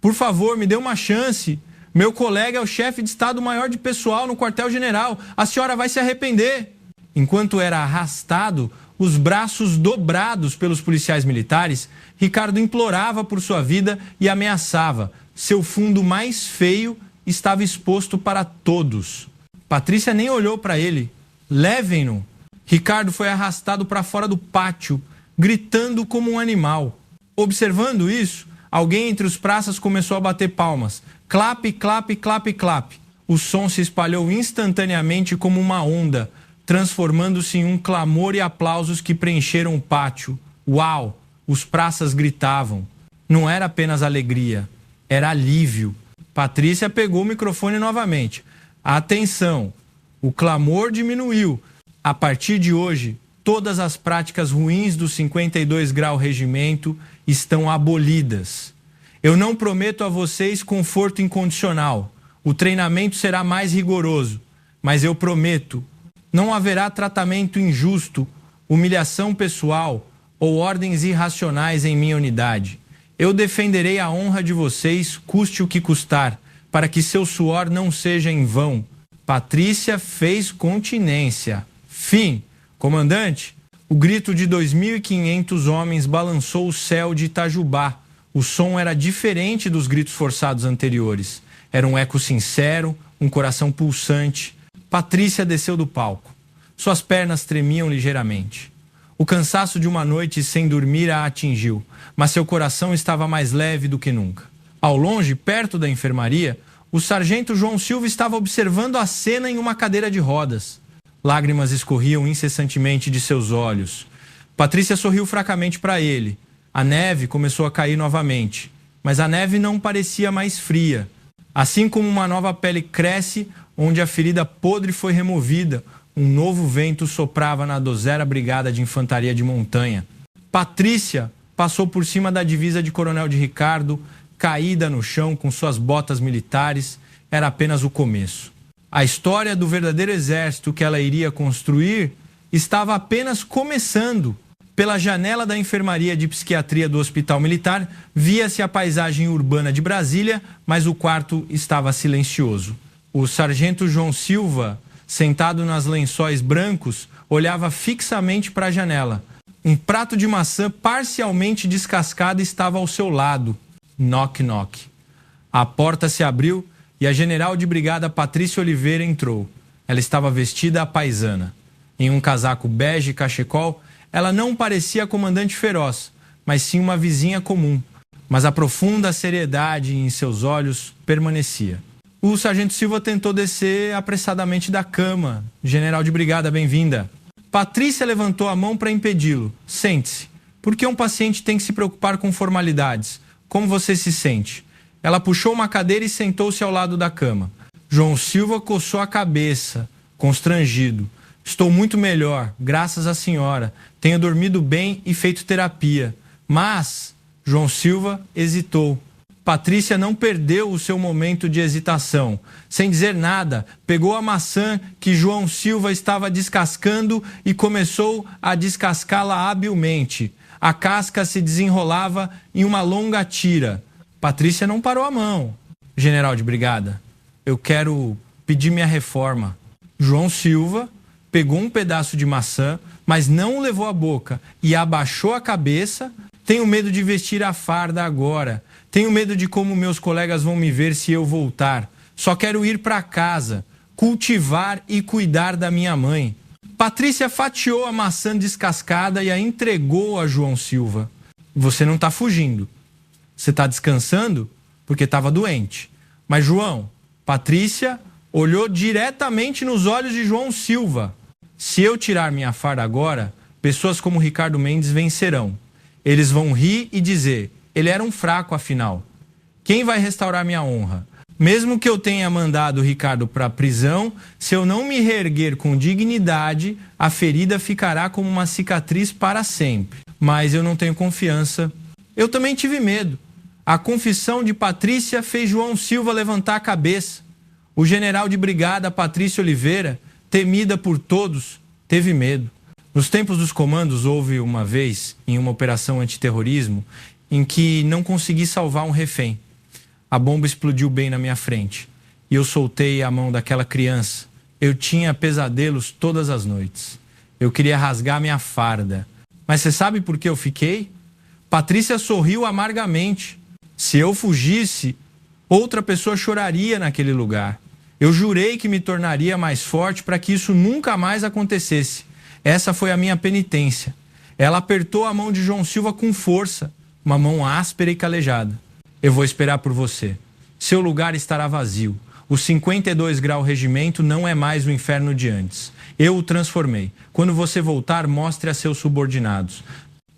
Por favor, me dê uma chance. Meu colega é o chefe de Estado-Maior de Pessoal no quartel-general. A senhora vai se arrepender. Enquanto era arrastado, os braços dobrados pelos policiais militares, Ricardo implorava por sua vida e ameaçava. Seu fundo mais feio estava exposto para todos. Patrícia nem olhou para ele. Levem-no. Ricardo foi arrastado para fora do pátio, gritando como um animal. Observando isso, alguém entre os praças começou a bater palmas. Clap, clap, clap, clap. O som se espalhou instantaneamente como uma onda, transformando-se em um clamor e aplausos que preencheram o pátio. Uau! Os praças gritavam. Não era apenas alegria, era alívio. Patrícia pegou o microfone novamente. Atenção! O clamor diminuiu. A partir de hoje, todas as práticas ruins do 52 Grau Regimento estão abolidas. Eu não prometo a vocês conforto incondicional. O treinamento será mais rigoroso. Mas eu prometo, não haverá tratamento injusto, humilhação pessoal ou ordens irracionais em minha unidade. Eu defenderei a honra de vocês, custe o que custar, para que seu suor não seja em vão. Patrícia fez continência. Fim. Comandante, o grito de 2.500 homens balançou o céu de Itajubá. O som era diferente dos gritos forçados anteriores. Era um eco sincero, um coração pulsante. Patrícia desceu do palco. Suas pernas tremiam ligeiramente. O cansaço de uma noite sem dormir a atingiu, mas seu coração estava mais leve do que nunca. Ao longe, perto da enfermaria, o sargento João Silva estava observando a cena em uma cadeira de rodas. Lágrimas escorriam incessantemente de seus olhos. Patrícia sorriu fracamente para ele. A neve começou a cair novamente, mas a neve não parecia mais fria. Assim como uma nova pele cresce, onde a ferida podre foi removida, um novo vento soprava na 12ª Brigada de Infantaria de Montanha. Patrícia passou por cima da divisa de Coronel de Ricardo, caída no chão com suas botas militares. Era apenas o começo. A história do verdadeiro exército que ela iria construir estava apenas começando. Pela janela da enfermaria de psiquiatria do Hospital Militar, via-se a paisagem urbana de Brasília, mas o quarto estava silencioso. O sargento João Silva, sentado nas lençóis brancos, olhava fixamente para a janela. Um prato de maçã parcialmente descascado estava ao seu lado. Knock, knock. A porta se abriu e a general de brigada Patrícia Oliveira entrou. Ela estava vestida à paisana. Em um casaco bege cachecol, ela não parecia a comandante feroz, mas sim uma vizinha comum. Mas a profunda seriedade em seus olhos permanecia. O sargento Silva tentou descer apressadamente da cama. General de brigada, bem-vinda. Patrícia levantou a mão para impedi-lo. Sente-se. Por que um paciente tem que se preocupar com formalidades? Como você se sente? Ela puxou uma cadeira e sentou-se ao lado da cama. João Silva coçou a cabeça, constrangido. Estou muito melhor, graças à senhora. Tenho dormido bem e feito terapia. Mas, João Silva hesitou. Patrícia não perdeu o seu momento de hesitação. Sem dizer nada, pegou a maçã que João Silva estava descascando e começou a descascá-la habilmente. A casca se desenrolava em uma longa tira. Patrícia não parou a mão. General de brigada, eu quero pedir minha reforma. João Silva pegou um pedaço de maçã, mas não o levou à boca e abaixou a cabeça. Tenho medo de vestir a farda agora. Tenho medo de como meus colegas vão me ver se eu voltar. Só quero ir para casa, cultivar e cuidar da minha mãe. Patrícia fatiou a maçã descascada e a entregou a João Silva. Você não está fugindo. Você está descansando porque estava doente. Mas, João, Patrícia olhou diretamente nos olhos de João Silva. Se eu tirar minha farda agora, pessoas como Ricardo Mendes vencerão. Eles vão rir e dizer, ele era um fraco afinal. Quem vai restaurar minha honra? Mesmo que eu tenha mandado o Ricardo para a prisão, se eu não me reerguer com dignidade, a ferida ficará como uma cicatriz para sempre. Mas eu não tenho confiança. Eu também tive medo. A confissão de Patrícia fez João Silva levantar a cabeça. O general de brigada Patrícia Oliveira, temida por todos, teve medo. Nos tempos dos comandos, houve uma vez, em uma operação antiterrorismo, em que não consegui salvar um refém. A bomba explodiu bem na minha frente e eu soltei a mão daquela criança. Eu tinha pesadelos todas as noites. Eu queria rasgar minha farda. Mas você sabe por que eu fiquei? Patrícia sorriu amargamente. Se eu fugisse, outra pessoa choraria naquele lugar. Eu jurei que me tornaria mais forte para que isso nunca mais acontecesse. Essa foi a minha penitência. Ela apertou a mão de João Silva com força, uma mão áspera e calejada. Eu vou esperar por você. Seu lugar estará vazio. O 52 Grau Regimento não é mais o inferno de antes. Eu o transformei. Quando você voltar, mostre a seus subordinados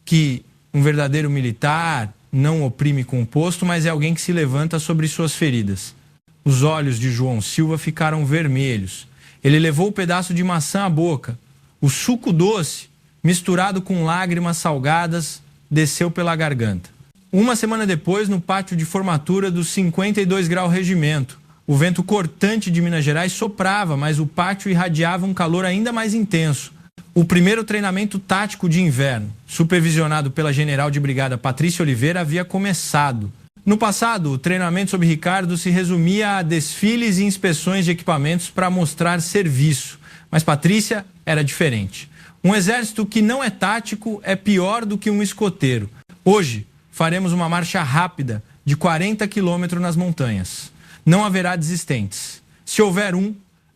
que um verdadeiro militar não oprime com o posto, mas é alguém que se levanta sobre suas feridas. Os olhos de João Silva ficaram vermelhos. Ele levou o pedaço de maçã à boca. O suco doce, misturado com lágrimas salgadas, desceu pela garganta. Uma semana depois, no pátio de formatura do 52 Grau Regimento, o vento cortante de Minas Gerais soprava, mas o pátio irradiava um calor ainda mais intenso. O primeiro treinamento tático de inverno, supervisionado pela general de brigada Patrícia Oliveira, havia começado. No passado, o treinamento sob Ricardo se resumia a desfiles e inspeções de equipamentos para mostrar serviço. Mas Patrícia era diferente. Um exército que não é tático é pior do que um escoteiro. Hoje, faremos uma marcha rápida de 40 quilômetros nas montanhas. Não haverá desistentes. Se houver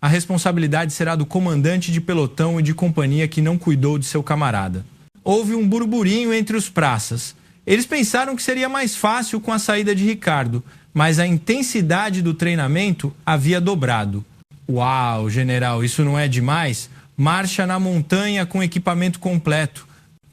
a responsabilidade será do comandante de pelotão e de companhia que não cuidou de seu camarada. Houve um burburinho entre os praças. Eles pensaram que seria mais fácil com a saída de Ricardo, mas a intensidade do treinamento havia dobrado. Uau, general, isso não é demais? Marcha na montanha com equipamento completo.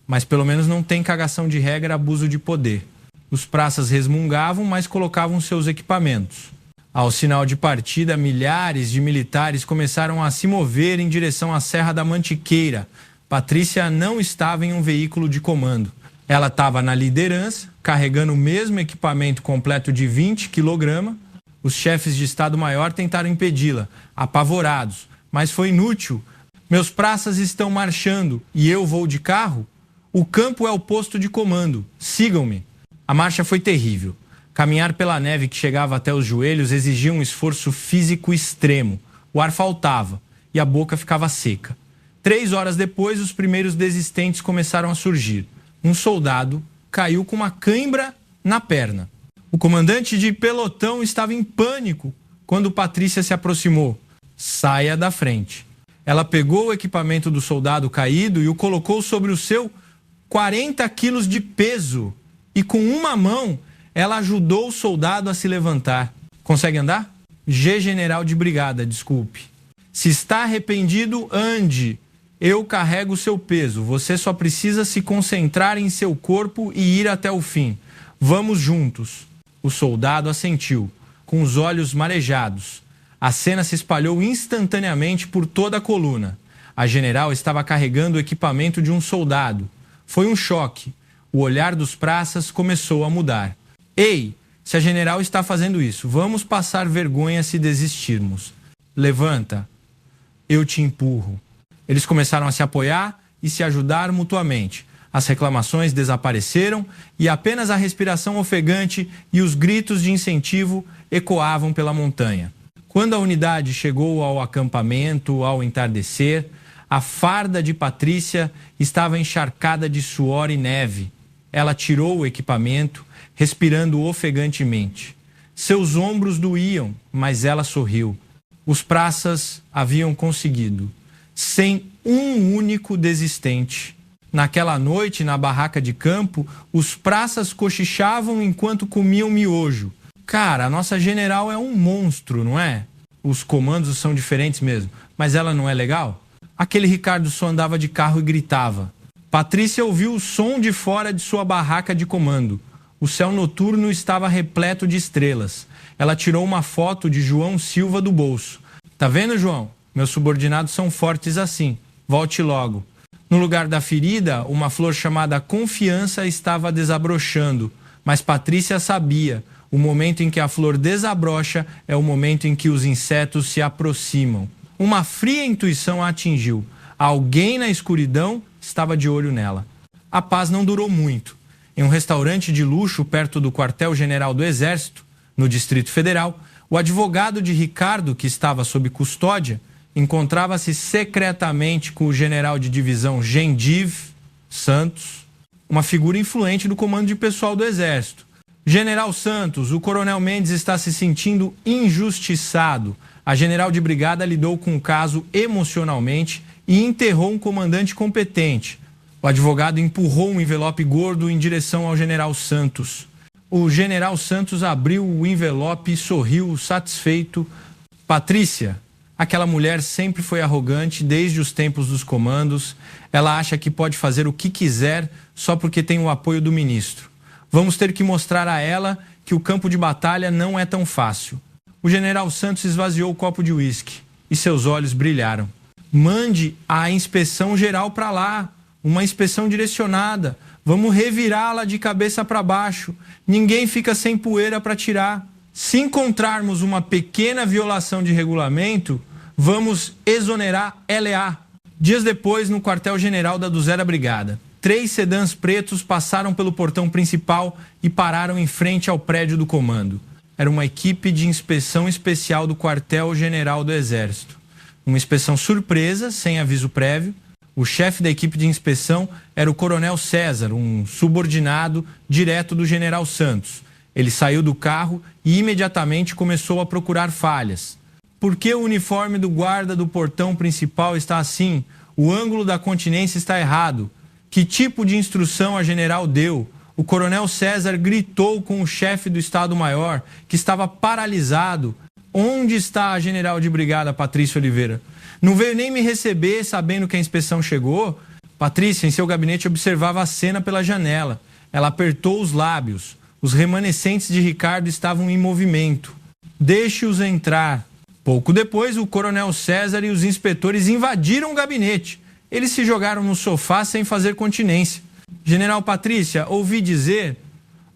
Mas pelo menos não tem cagação de regra, abuso de poder. Os praças resmungavam, mas colocavam seus equipamentos. Ao sinal de partida, milhares de militares começaram a se mover em direção à Serra da Mantiqueira. Patrícia não estava em um veículo de comando. Ela estava na liderança, carregando o mesmo equipamento completo de 20 kg. Os chefes de Estado-Maior tentaram impedi-la, apavorados, mas foi inútil. Meus praças estão marchando e eu vou de carro? O campo é o posto de comando. Sigam-me. A marcha foi terrível. Caminhar pela neve que chegava até os joelhos exigia um esforço físico extremo. O ar faltava e a boca ficava seca. 3 horas depois, os primeiros desistentes começaram a surgir. Um soldado caiu com uma cãibra na perna. O comandante de pelotão estava em pânico quando Patrícia se aproximou. Saia da frente. Ela pegou o equipamento do soldado caído e o colocou sobre o seu 40 quilos de peso. E com uma mão, ela ajudou o soldado a se levantar. Consegue andar? General de brigada, desculpe. Se está arrependido, ande. Eu carrego o seu peso. Você só precisa se concentrar em seu corpo e ir até o fim. Vamos juntos. O soldado assentiu, com os olhos marejados. A cena se espalhou instantaneamente por toda a coluna. A general estava carregando o equipamento de um soldado. Foi um choque. O olhar dos praças começou a mudar. Ei, se a general está fazendo isso, vamos passar vergonha se desistirmos. Levanta. Eu te empurro. Eles começaram a se apoiar e se ajudar mutuamente. As reclamações desapareceram e apenas a respiração ofegante e os gritos de incentivo ecoavam pela montanha. Quando a unidade chegou ao acampamento, ao entardecer, a farda de Patrícia estava encharcada de suor e neve. Ela tirou o equipamento, respirando ofegantemente. Seus ombros doíam, mas ela sorriu. Os praças haviam conseguido, sem um único desistente. Naquela noite, na barraca de campo, os praças cochichavam enquanto comiam miojo. Cara, a nossa general é um monstro, não é? os comandos são diferentes mesmo, mas ela não é legal? Aquele Ricardo só andava de carro e gritava. Patrícia ouviu o som de fora de sua barraca de comando. O céu noturno estava repleto de estrelas. Ela tirou uma foto de João Silva do bolso. Tá vendo, João? Meus subordinados são fortes assim. Volte logo. No lugar da ferida, uma flor chamada confiança estava desabrochando. Mas Patrícia sabia. O momento em que a flor desabrocha é o momento em que os insetos se aproximam. Uma fria intuição a atingiu. Alguém na escuridão estava de olho nela. A paz não durou muito. Em um restaurante de luxo perto do quartel-general do Exército, no Distrito Federal, o advogado de Ricardo, que estava sob custódia, encontrava-se secretamente com o general de divisão Gendiv Santos, uma figura influente do comando de pessoal do Exército. General Santos, o coronel Mendes está se sentindo injustiçado. A general de brigada lidou com o caso emocionalmente e enterrou um comandante competente. O advogado empurrou um envelope gordo em direção ao general Santos. O general Santos abriu o envelope e sorriu satisfeito. Patrícia, aquela mulher sempre foi arrogante desde os tempos dos comandos. Ela acha que pode fazer o que quiser só porque tem o apoio do ministro. Vamos ter que mostrar a ela que o campo de batalha não é tão fácil. O general Santos esvaziou o copo de uísque e seus olhos brilharam. Mande a inspeção geral para lá, uma inspeção direcionada. Vamos revirá-la de cabeça para baixo. Ninguém fica sem poeira para tirar. Se encontrarmos uma pequena violação de regulamento, vamos exonerar LA. Dias depois, no quartel-general da 2ª Brigada, 3 sedãs pretos passaram pelo portão principal e pararam em frente ao prédio do comando. Era uma equipe de inspeção especial do quartel-general do Exército. Uma inspeção surpresa, sem aviso prévio. O chefe da equipe de inspeção era o coronel César, um subordinado direto do general Santos. Ele saiu do carro e imediatamente começou a procurar falhas. Por que o uniforme do guarda do portão principal está assim? O ângulo da continência está errado. Que tipo de instrução a general deu? O coronel César gritou com o chefe do Estado-Maior, que estava paralisado. Onde está a general de brigada, Patrícia Oliveira? Não veio nem me receber sabendo que a inspeção chegou? Patrícia, em seu gabinete, observava a cena pela janela. Ela apertou os lábios. Os remanescentes de Ricardo estavam em movimento. Deixe-os entrar. Pouco depois, o coronel César e os inspetores invadiram o gabinete. Eles se jogaram no sofá sem fazer continência. General Patrícia, ouvi dizer,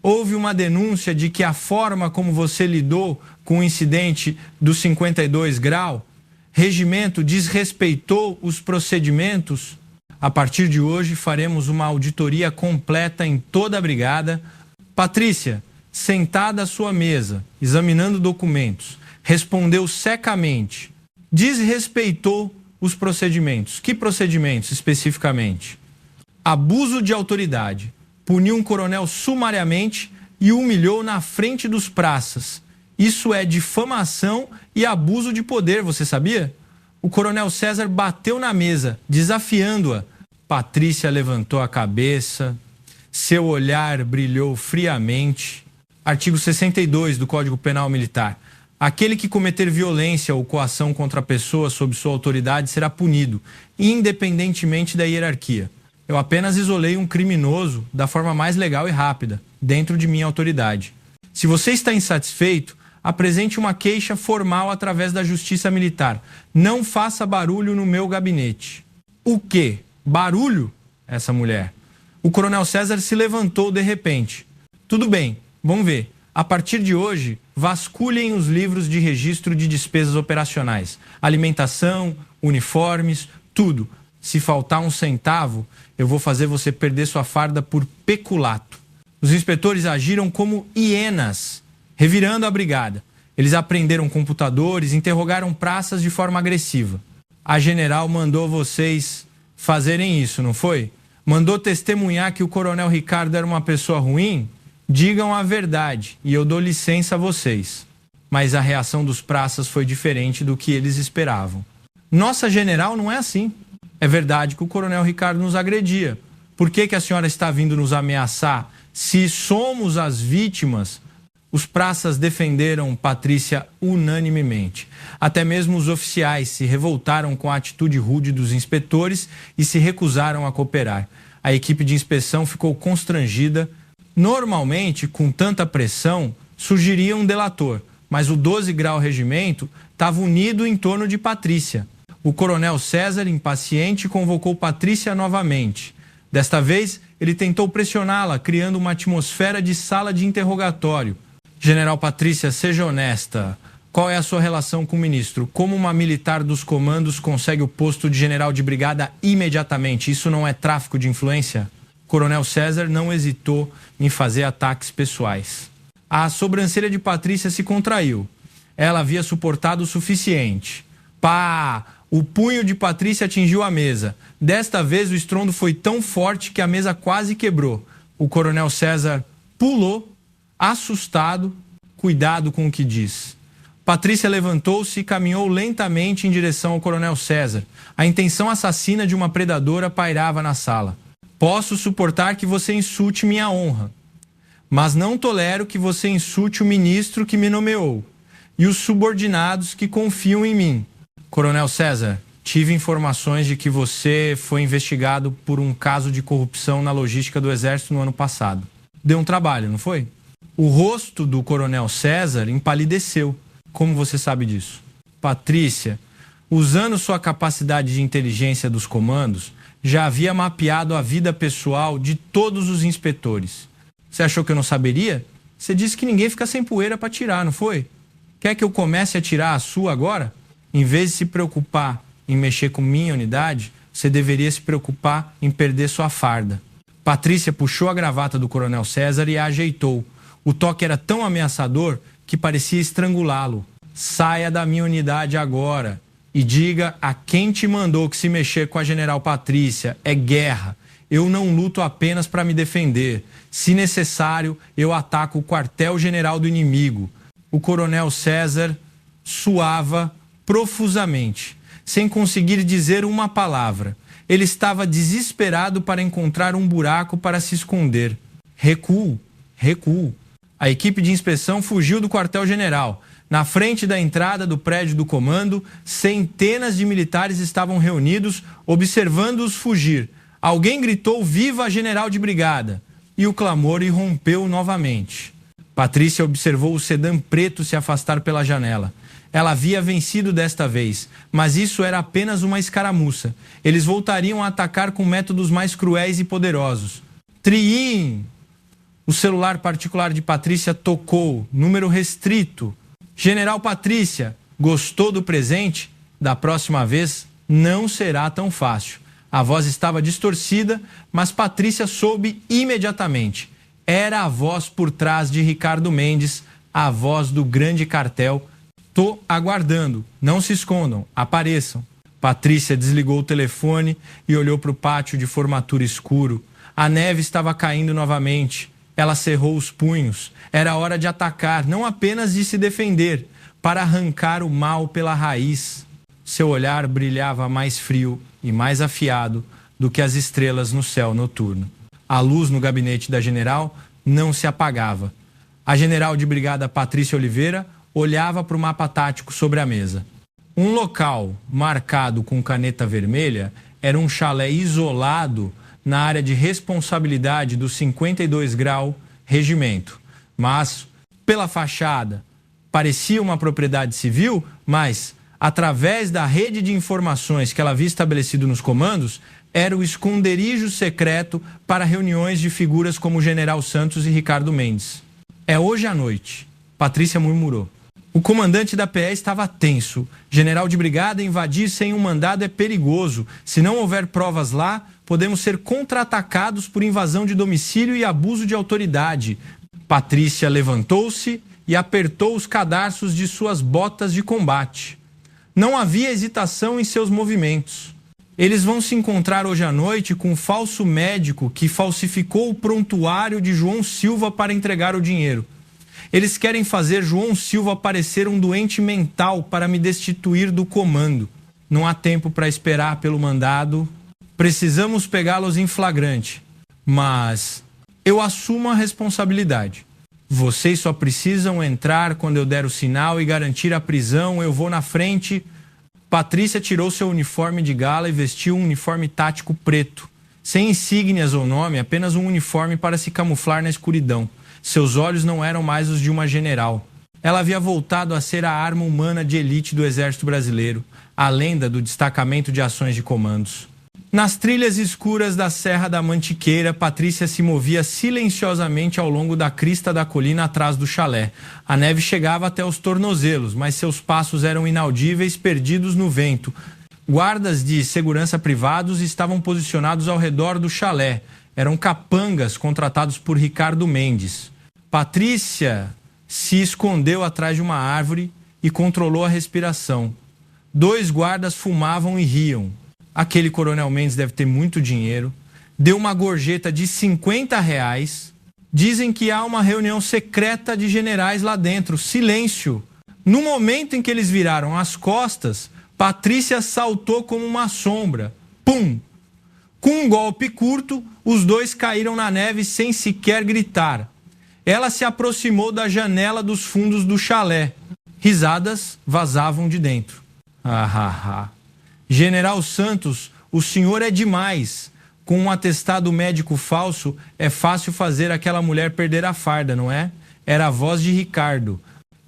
houve uma denúncia de que a forma como você lidou com o incidente do 52 grau, regimento desrespeitou os procedimentos. A partir de hoje faremos uma auditoria completa em toda a brigada. Patrícia, sentada à sua mesa, examinando documentos, respondeu secamente, desrespeitou os procedimentos. Que procedimentos especificamente? Abuso de autoridade. Puniu um coronel sumariamente e o humilhou na frente dos praças. Isso é difamação e abuso de poder, você sabia? O coronel César bateu na mesa, desafiando-a. Patrícia levantou a cabeça, seu olhar brilhou friamente. Artigo 62 do Código Penal Militar. Aquele que cometer violência ou coação contra a pessoa sob sua autoridade será punido, independentemente da hierarquia. Eu apenas isolei um criminoso da forma mais legal e rápida, dentro de minha autoridade. Se você está insatisfeito, apresente uma queixa formal através da Justiça Militar. Não faça barulho no meu gabinete. O quê? Barulho? Essa mulher. O coronel César se levantou de repente. Tudo bem, vamos ver. A partir de hoje, vasculhem os livros de registro de despesas operacionais. Alimentação, uniformes, tudo. Se faltar um centavo, eu vou fazer você perder sua farda por peculato. Os inspetores agiram como hienas, revirando a brigada. Eles apreenderam computadores, interrogaram praças de forma agressiva. A general mandou vocês fazerem isso, não foi? Mandou testemunhar que o coronel Ricardo era uma pessoa ruim? Digam a verdade e eu dou licença a vocês. Mas a reação dos praças foi diferente do que eles esperavam. Nossa general não é assim. É verdade que o coronel Ricardo nos agredia. Por que a senhora está vindo nos ameaçar? Se somos as vítimas, Os praças defenderam Patrícia unanimemente. Até mesmo os oficiais se revoltaram com a atitude rude dos inspetores e se recusaram a cooperar. A equipe de inspeção ficou constrangida. Normalmente, com tanta pressão, surgiria um delator, mas o 12 Grau Regimento estava unido em torno de Patrícia. O coronel César, impaciente, convocou Patrícia novamente. Desta vez, ele tentou pressioná-la, criando uma atmosfera de sala de interrogatório. General Patrícia, seja honesta. Qual é a sua relação com o ministro? Como uma militar dos comandos consegue o posto de general de brigada imediatamente? Isso não é tráfico de influência? Coronel César não hesitou em fazer ataques pessoais. A sobrancelha de Patrícia se contraiu. Ela havia suportado o suficiente. Pá! O punho de Patrícia atingiu a mesa. Desta vez o estrondo foi tão forte que a mesa quase quebrou. O coronel César pulou, assustado. Cuidado com o que diz. Patrícia levantou-se e caminhou lentamente em direção ao coronel César. A intenção assassina de uma predadora pairava na sala. Posso suportar que você insulte minha honra, mas não tolero que você insulte o ministro que me nomeou e os subordinados que confiam em mim. Coronel César, tive informações de que você foi investigado por um caso de corrupção na logística do Exército no ano passado. Deu um trabalho, não foi? O rosto do coronel César empalideceu. Como você sabe disso? Patrícia, usando sua capacidade de inteligência dos comandos, já havia mapeado a vida pessoal de todos os inspetores. Você achou que eu não saberia? Você disse que ninguém fica sem poeira para tirar, não foi? Quer que eu comece a tirar a sua agora? Em vez de se preocupar em mexer com minha unidade, você deveria se preocupar em perder sua farda. Patrícia puxou a gravata do coronel César e a ajeitou. O toque era tão ameaçador que parecia estrangulá-lo. Saia da minha unidade agora e diga a quem te mandou que se mexer com a general Patrícia é guerra. Eu não luto apenas para me defender. Se necessário, eu ataco o quartel-general do inimigo. O coronel César suava profusamente, sem conseguir dizer uma palavra. Ele estava desesperado para encontrar um buraco para se esconder. Recuo, recuo. A equipe de inspeção fugiu do quartel-general. Na frente da entrada do prédio do comando, centenas de militares estavam reunidos, observando-os fugir. Alguém gritou "Viva a general de brigada!" e o clamor irrompeu novamente. Patrícia observou o sedã preto se afastar pela janela. Ela havia vencido desta vez, mas isso era apenas uma escaramuça. Eles voltariam a atacar com métodos mais cruéis e poderosos. Triim! O celular particular de Patrícia tocou, número restrito. General Patrícia, gostou do presente? Da próxima vez não será tão fácil. A voz estava distorcida, mas Patrícia soube imediatamente. Era a voz por trás de Ricardo Mendes, a voz do grande cartel. Tô aguardando, não se escondam, apareçam. Patrícia desligou o telefone e olhou para o pátio de formatura escuro. A neve estava caindo novamente. Ela cerrou os punhos. Era hora de atacar, não apenas de se defender, para arrancar o mal pela raiz. Seu olhar brilhava mais frio e mais afiado do que as estrelas no céu noturno. A luz no gabinete da general não se apagava. A general de brigada Patrícia Oliveira olhava para o mapa tático sobre a mesa. Um local marcado com caneta vermelha era um chalé isolado na área de responsabilidade do 52 Grau Regimento. Mas, pela fachada, parecia uma propriedade civil, mas, através da rede de informações que ela havia estabelecido nos comandos, era o esconderijo secreto para reuniões de figuras como o General Santos e Ricardo Mendes. É hoje à noite, Patrícia murmurou. O comandante da PE estava tenso. General de brigada invadir sem um mandado é perigoso. Se não houver provas lá, podemos ser contra-atacados por invasão de domicílio e abuso de autoridade. Patrícia levantou-se e apertou os cadarços de suas botas de combate. Não havia hesitação em seus movimentos. Eles vão se encontrar hoje à noite com um falso médico que falsificou o prontuário de João Silva para entregar o dinheiro. Eles querem fazer João Silva parecer um doente mental para me destituir do comando. Não há tempo para esperar pelo mandado. Precisamos pegá-los em flagrante. Mas eu assumo a responsabilidade. Vocês só precisam entrar quando eu der o sinal e garantir a prisão. Eu vou na frente. Patrícia tirou seu uniforme de gala e vestiu um uniforme tático preto, sem insígnias ou nome, apenas um uniforme para se camuflar na escuridão. Seus olhos não eram mais os de uma general. Ela havia voltado a ser a arma humana de elite do Exército Brasileiro, a lenda do Destacamento de Ações de Comandos. Nas trilhas escuras da Serra da Mantiqueira, Patrícia se movia silenciosamente ao longo da crista da colina atrás do chalé. A neve chegava até os tornozelos, mas seus passos eram inaudíveis, perdidos no vento. Guardas de segurança privados estavam posicionados ao redor do chalé. Eram capangas contratados por Ricardo Mendes. Patrícia se escondeu atrás de uma árvore e controlou a respiração. 2 guardas fumavam e riam. Aquele coronel Mendes deve ter muito dinheiro. Deu uma gorjeta de R$50. Dizem que há uma reunião secreta de generais lá dentro. Silêncio. No momento em que eles viraram as costas, Patrícia saltou como uma sombra. Pum! Com um golpe curto, os 2 caíram na neve sem sequer gritar. Ela se aproximou da janela dos fundos do chalé. Risadas vazavam de dentro. General Santos, o senhor é demais. Com um atestado médico falso, é fácil fazer aquela mulher perder a farda, não é? Era a voz de Ricardo.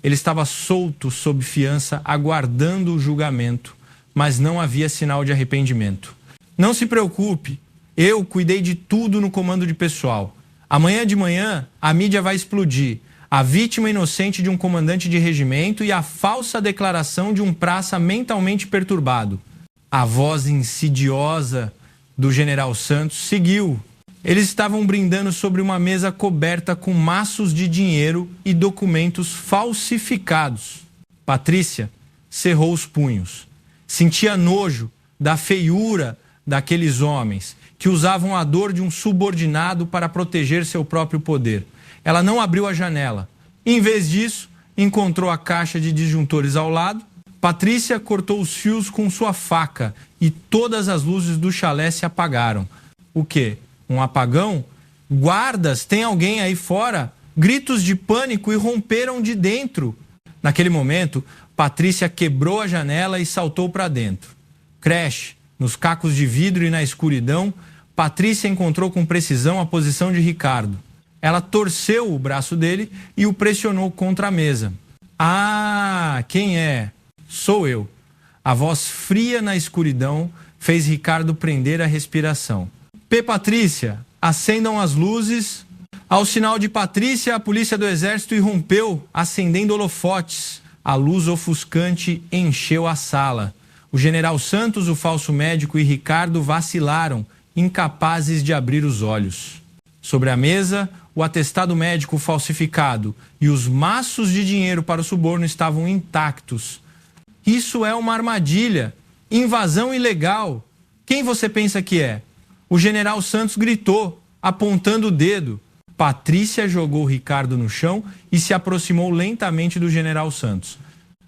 Ele estava solto sob fiança, aguardando o julgamento, mas não havia sinal de arrependimento. Não se preocupe, eu cuidei de tudo no comando de pessoal. Amanhã de manhã, a mídia vai explodir. A vítima inocente de um comandante de regimento e a falsa declaração de um praça mentalmente perturbado. A voz insidiosa do general Santos seguiu. Eles estavam brindando sobre uma mesa coberta com maços de dinheiro e documentos falsificados. Patrícia cerrou os punhos. Sentia nojo da feiura daqueles homens que usavam a dor de um subordinado para proteger seu próprio poder. Ela não abriu a janela. Em vez disso, encontrou a caixa de disjuntores ao lado. Patrícia cortou os fios com sua faca e todas as luzes do chalé se apagaram. O quê? Um apagão? Guardas, tem alguém aí fora? Gritos de pânico irromperam de dentro. Naquele momento, Patrícia quebrou a janela e saltou para dentro. Crash, nos cacos de vidro e na escuridão, Patrícia encontrou com precisão a posição de Ricardo. Ela torceu o braço dele e o pressionou contra a mesa. Ah, quem é? Sou eu. A voz fria na escuridão fez Ricardo prender a respiração. Patrícia, acendam as luzes. Ao sinal de Patrícia, a polícia do exército irrompeu, acendendo holofotes. A luz ofuscante encheu a sala. O general Santos, o falso médico e Ricardo vacilaram, incapazes de abrir os olhos. Sobre a mesa, o atestado médico falsificado e os maços de dinheiro para o suborno estavam intactos. Isso é uma armadilha, invasão ilegal. Quem você pensa que é? O general Santos gritou, apontando o dedo. Patrícia jogou Ricardo no chão e se aproximou lentamente do general Santos.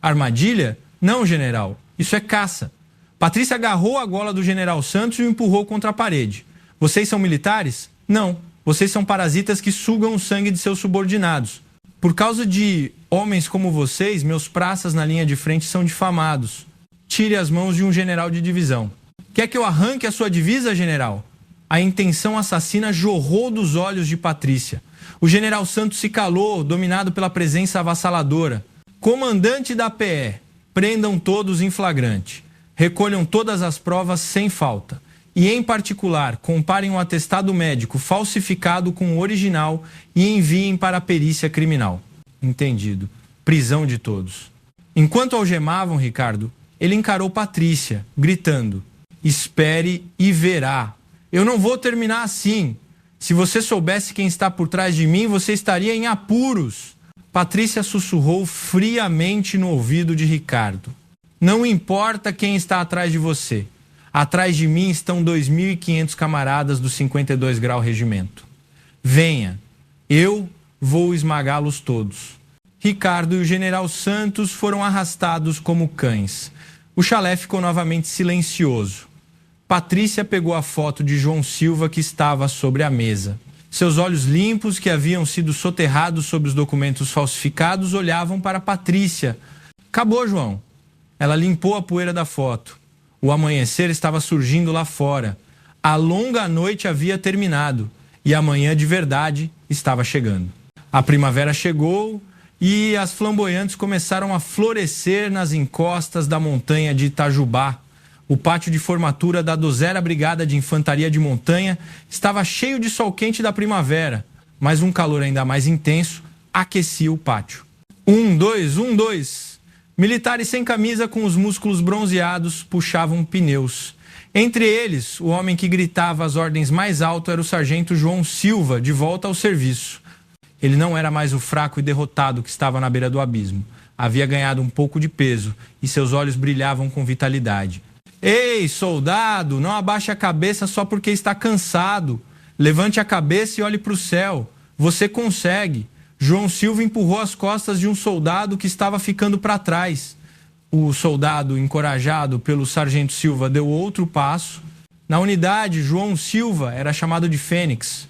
Armadilha? Não, general. Isso é caça. Patrícia agarrou a gola do general Santos e o empurrou contra a parede. Vocês são militares? Não. Vocês são parasitas que sugam o sangue de seus subordinados. Por causa de homens como vocês, meus praças na linha de frente são difamados. Tire as mãos de um general de divisão. Quer que eu arranque a sua divisa, general? A intenção assassina jorrou dos olhos de Patrícia. O general Santos se calou, dominado pela presença avassaladora. Comandante da PE, prendam todos em flagrante. Recolham todas as provas sem falta. E, em particular, comparem um atestado médico falsificado com o original e enviem para a perícia criminal. Entendido. Prisão de todos. Enquanto algemavam Ricardo, ele encarou Patrícia, gritando: espere e verá. Eu não vou terminar assim. Se você soubesse quem está por trás de mim, você estaria em apuros. Patrícia sussurrou friamente no ouvido de Ricardo. Não importa quem está atrás de você. Atrás de mim estão 2.500 camaradas do 52 Grau Regimento. Venha, eu vou esmagá-los todos. Ricardo e o general Santos foram arrastados como cães. O chalé ficou novamente silencioso. Patrícia pegou a foto de João Silva que estava sobre a mesa. Seus olhos limpos, que haviam sido soterrados sob os documentos falsificados, olhavam para Patrícia. Acabou, João. Ela limpou a poeira da foto. O amanhecer estava surgindo lá fora. A longa noite havia terminado e a manhã de verdade estava chegando. A primavera chegou e as flamboyantes começaram a florescer nas encostas da montanha de Itajubá. O pátio de formatura da 12ª Brigada de Infantaria de Montanha estava cheio de sol quente da primavera, mas um calor ainda mais intenso aquecia o pátio. 1, 2, 1, 2. Militares sem camisa com os músculos bronzeados puxavam pneus. Entre eles, o homem que gritava as ordens mais alto era o sargento João Silva, de volta ao serviço. Ele não era mais o fraco e derrotado que estava na beira do abismo. Havia ganhado um pouco de peso e seus olhos brilhavam com vitalidade. Ei, soldado, não abaixe a cabeça só porque está cansado. Levante a cabeça e olhe para o céu. Você consegue. João Silva empurrou as costas de um soldado que estava ficando para trás. O soldado, encorajado pelo sargento Silva, deu outro passo. Na unidade, João Silva era chamado de Fênix,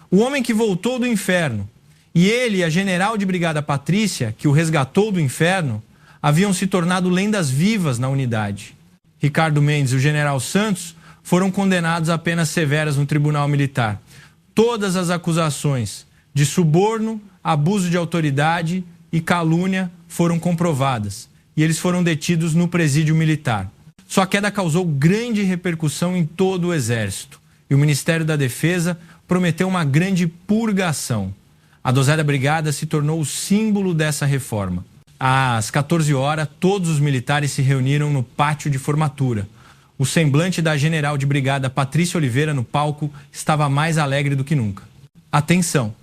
o homem que voltou do inferno. E ele e a general de brigada Patrícia, que o resgatou do inferno, haviam se tornado lendas vivas na unidade. Ricardo Mendes e o general Santos foram condenados a penas severas no tribunal militar. Todas as acusações de suborno, abuso de autoridade e calúnia foram comprovadas e eles foram detidos no presídio militar. Sua queda causou grande repercussão em todo o Exército e o Ministério da Defesa prometeu uma grande purgação. A 12ª Brigada se tornou o símbolo dessa reforma. Às 14 horas, todos os militares se reuniram no pátio de formatura. O semblante da general de brigada Patrícia Oliveira no palco estava mais alegre do que nunca. Atenção!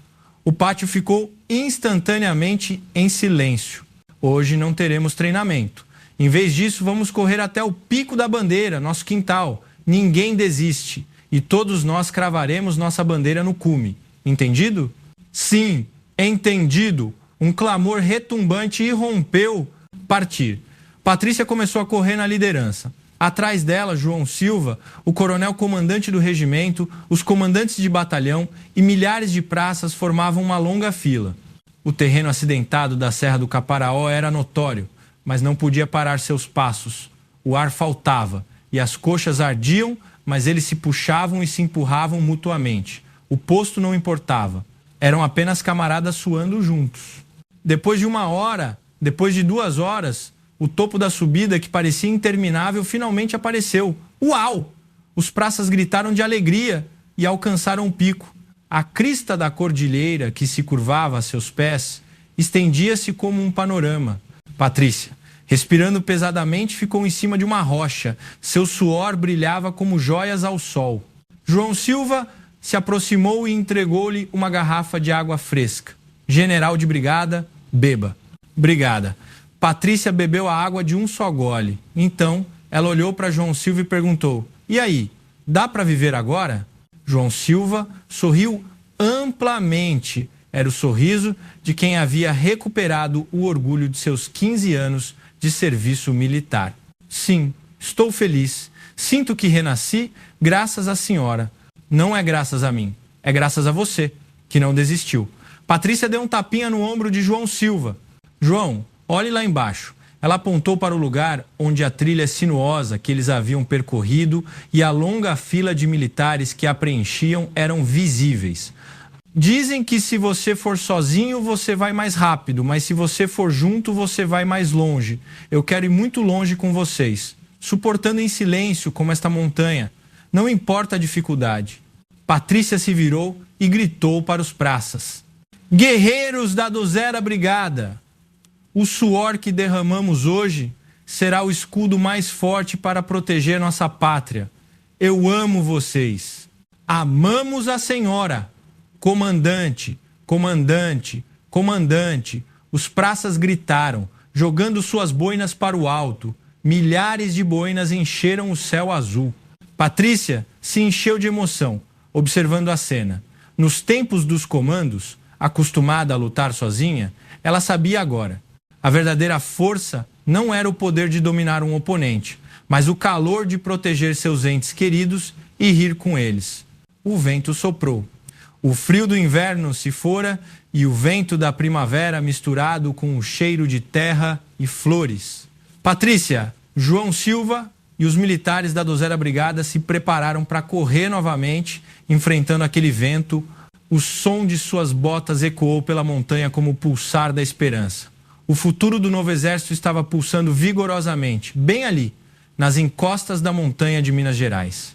O pátio ficou instantaneamente em silêncio. Hoje não teremos treinamento. Em vez disso, vamos correr até o pico da bandeira, nosso quintal. Ninguém desiste. E todos nós cravaremos nossa bandeira no cume. Entendido? Sim, entendido. Um clamor retumbante irrompeu. Partir. Patrícia começou a correr na liderança. Atrás dela, João Silva, o coronel comandante do regimento, os comandantes de batalhão e milhares de praças formavam uma longa fila. O terreno acidentado da Serra do Caparaó era notório, mas não podia parar seus passos. O ar faltava e as coxas ardiam, mas eles se puxavam e se empurravam mutuamente. O posto não importava. Eram apenas camaradas suando juntos. Depois de 1 hora, depois de 2 horas, o topo da subida, que parecia interminável, finalmente apareceu. Uau! Os praças gritaram de alegria e alcançaram o pico. A crista da cordilheira, que se curvava a seus pés, estendia-se como um panorama. Patrícia, respirando pesadamente, ficou em cima de uma rocha. Seu suor brilhava como joias ao sol. João Silva se aproximou e entregou-lhe uma garrafa de água fresca. General de brigada, beba. Brigada. Patrícia bebeu a água de um só gole. Então, ela olhou para João Silva e perguntou: "E aí, dá para viver agora?" João Silva sorriu amplamente. Era o sorriso de quem havia recuperado o orgulho de seus 15 anos de serviço militar. "Sim, estou feliz. Sinto que renasci graças à senhora. Não é graças a mim, é graças a você, que não desistiu." Patrícia deu um tapinha no ombro de João Silva. "João, olhe lá embaixo." Ela apontou para o lugar onde a trilha sinuosa que eles haviam percorrido e a longa fila de militares que a preenchiam eram visíveis. "Dizem que se você for sozinho, você vai mais rápido, mas se você for junto, você vai mais longe. Eu quero ir muito longe com vocês, suportando em silêncio como esta montanha. Não importa a dificuldade." Patrícia se virou e gritou para os praças: "Guerreiros da 12ª Brigada! O suor que derramamos hoje será o escudo mais forte para proteger nossa pátria. Eu amo vocês. Amamos a senhora. Comandante, comandante, comandante." Os praças gritaram, jogando suas boinas para o alto. Milhares de boinas encheram o céu azul. Patrícia se encheu de emoção, observando a cena. Nos tempos dos comandos, acostumada a lutar sozinha, ela sabia agora. A verdadeira força não era o poder de dominar um oponente, mas o calor de proteger seus entes queridos e rir com eles. O vento soprou. O frio do inverno se fora e o vento da primavera misturado com o cheiro de terra e flores. Patrícia, João Silva e os militares da 2ª Brigada se prepararam para correr novamente, enfrentando aquele vento. O som de suas botas ecoou pela montanha como o pulsar da esperança. O futuro do novo exército estava pulsando vigorosamente, bem ali, nas encostas da montanha de Minas Gerais.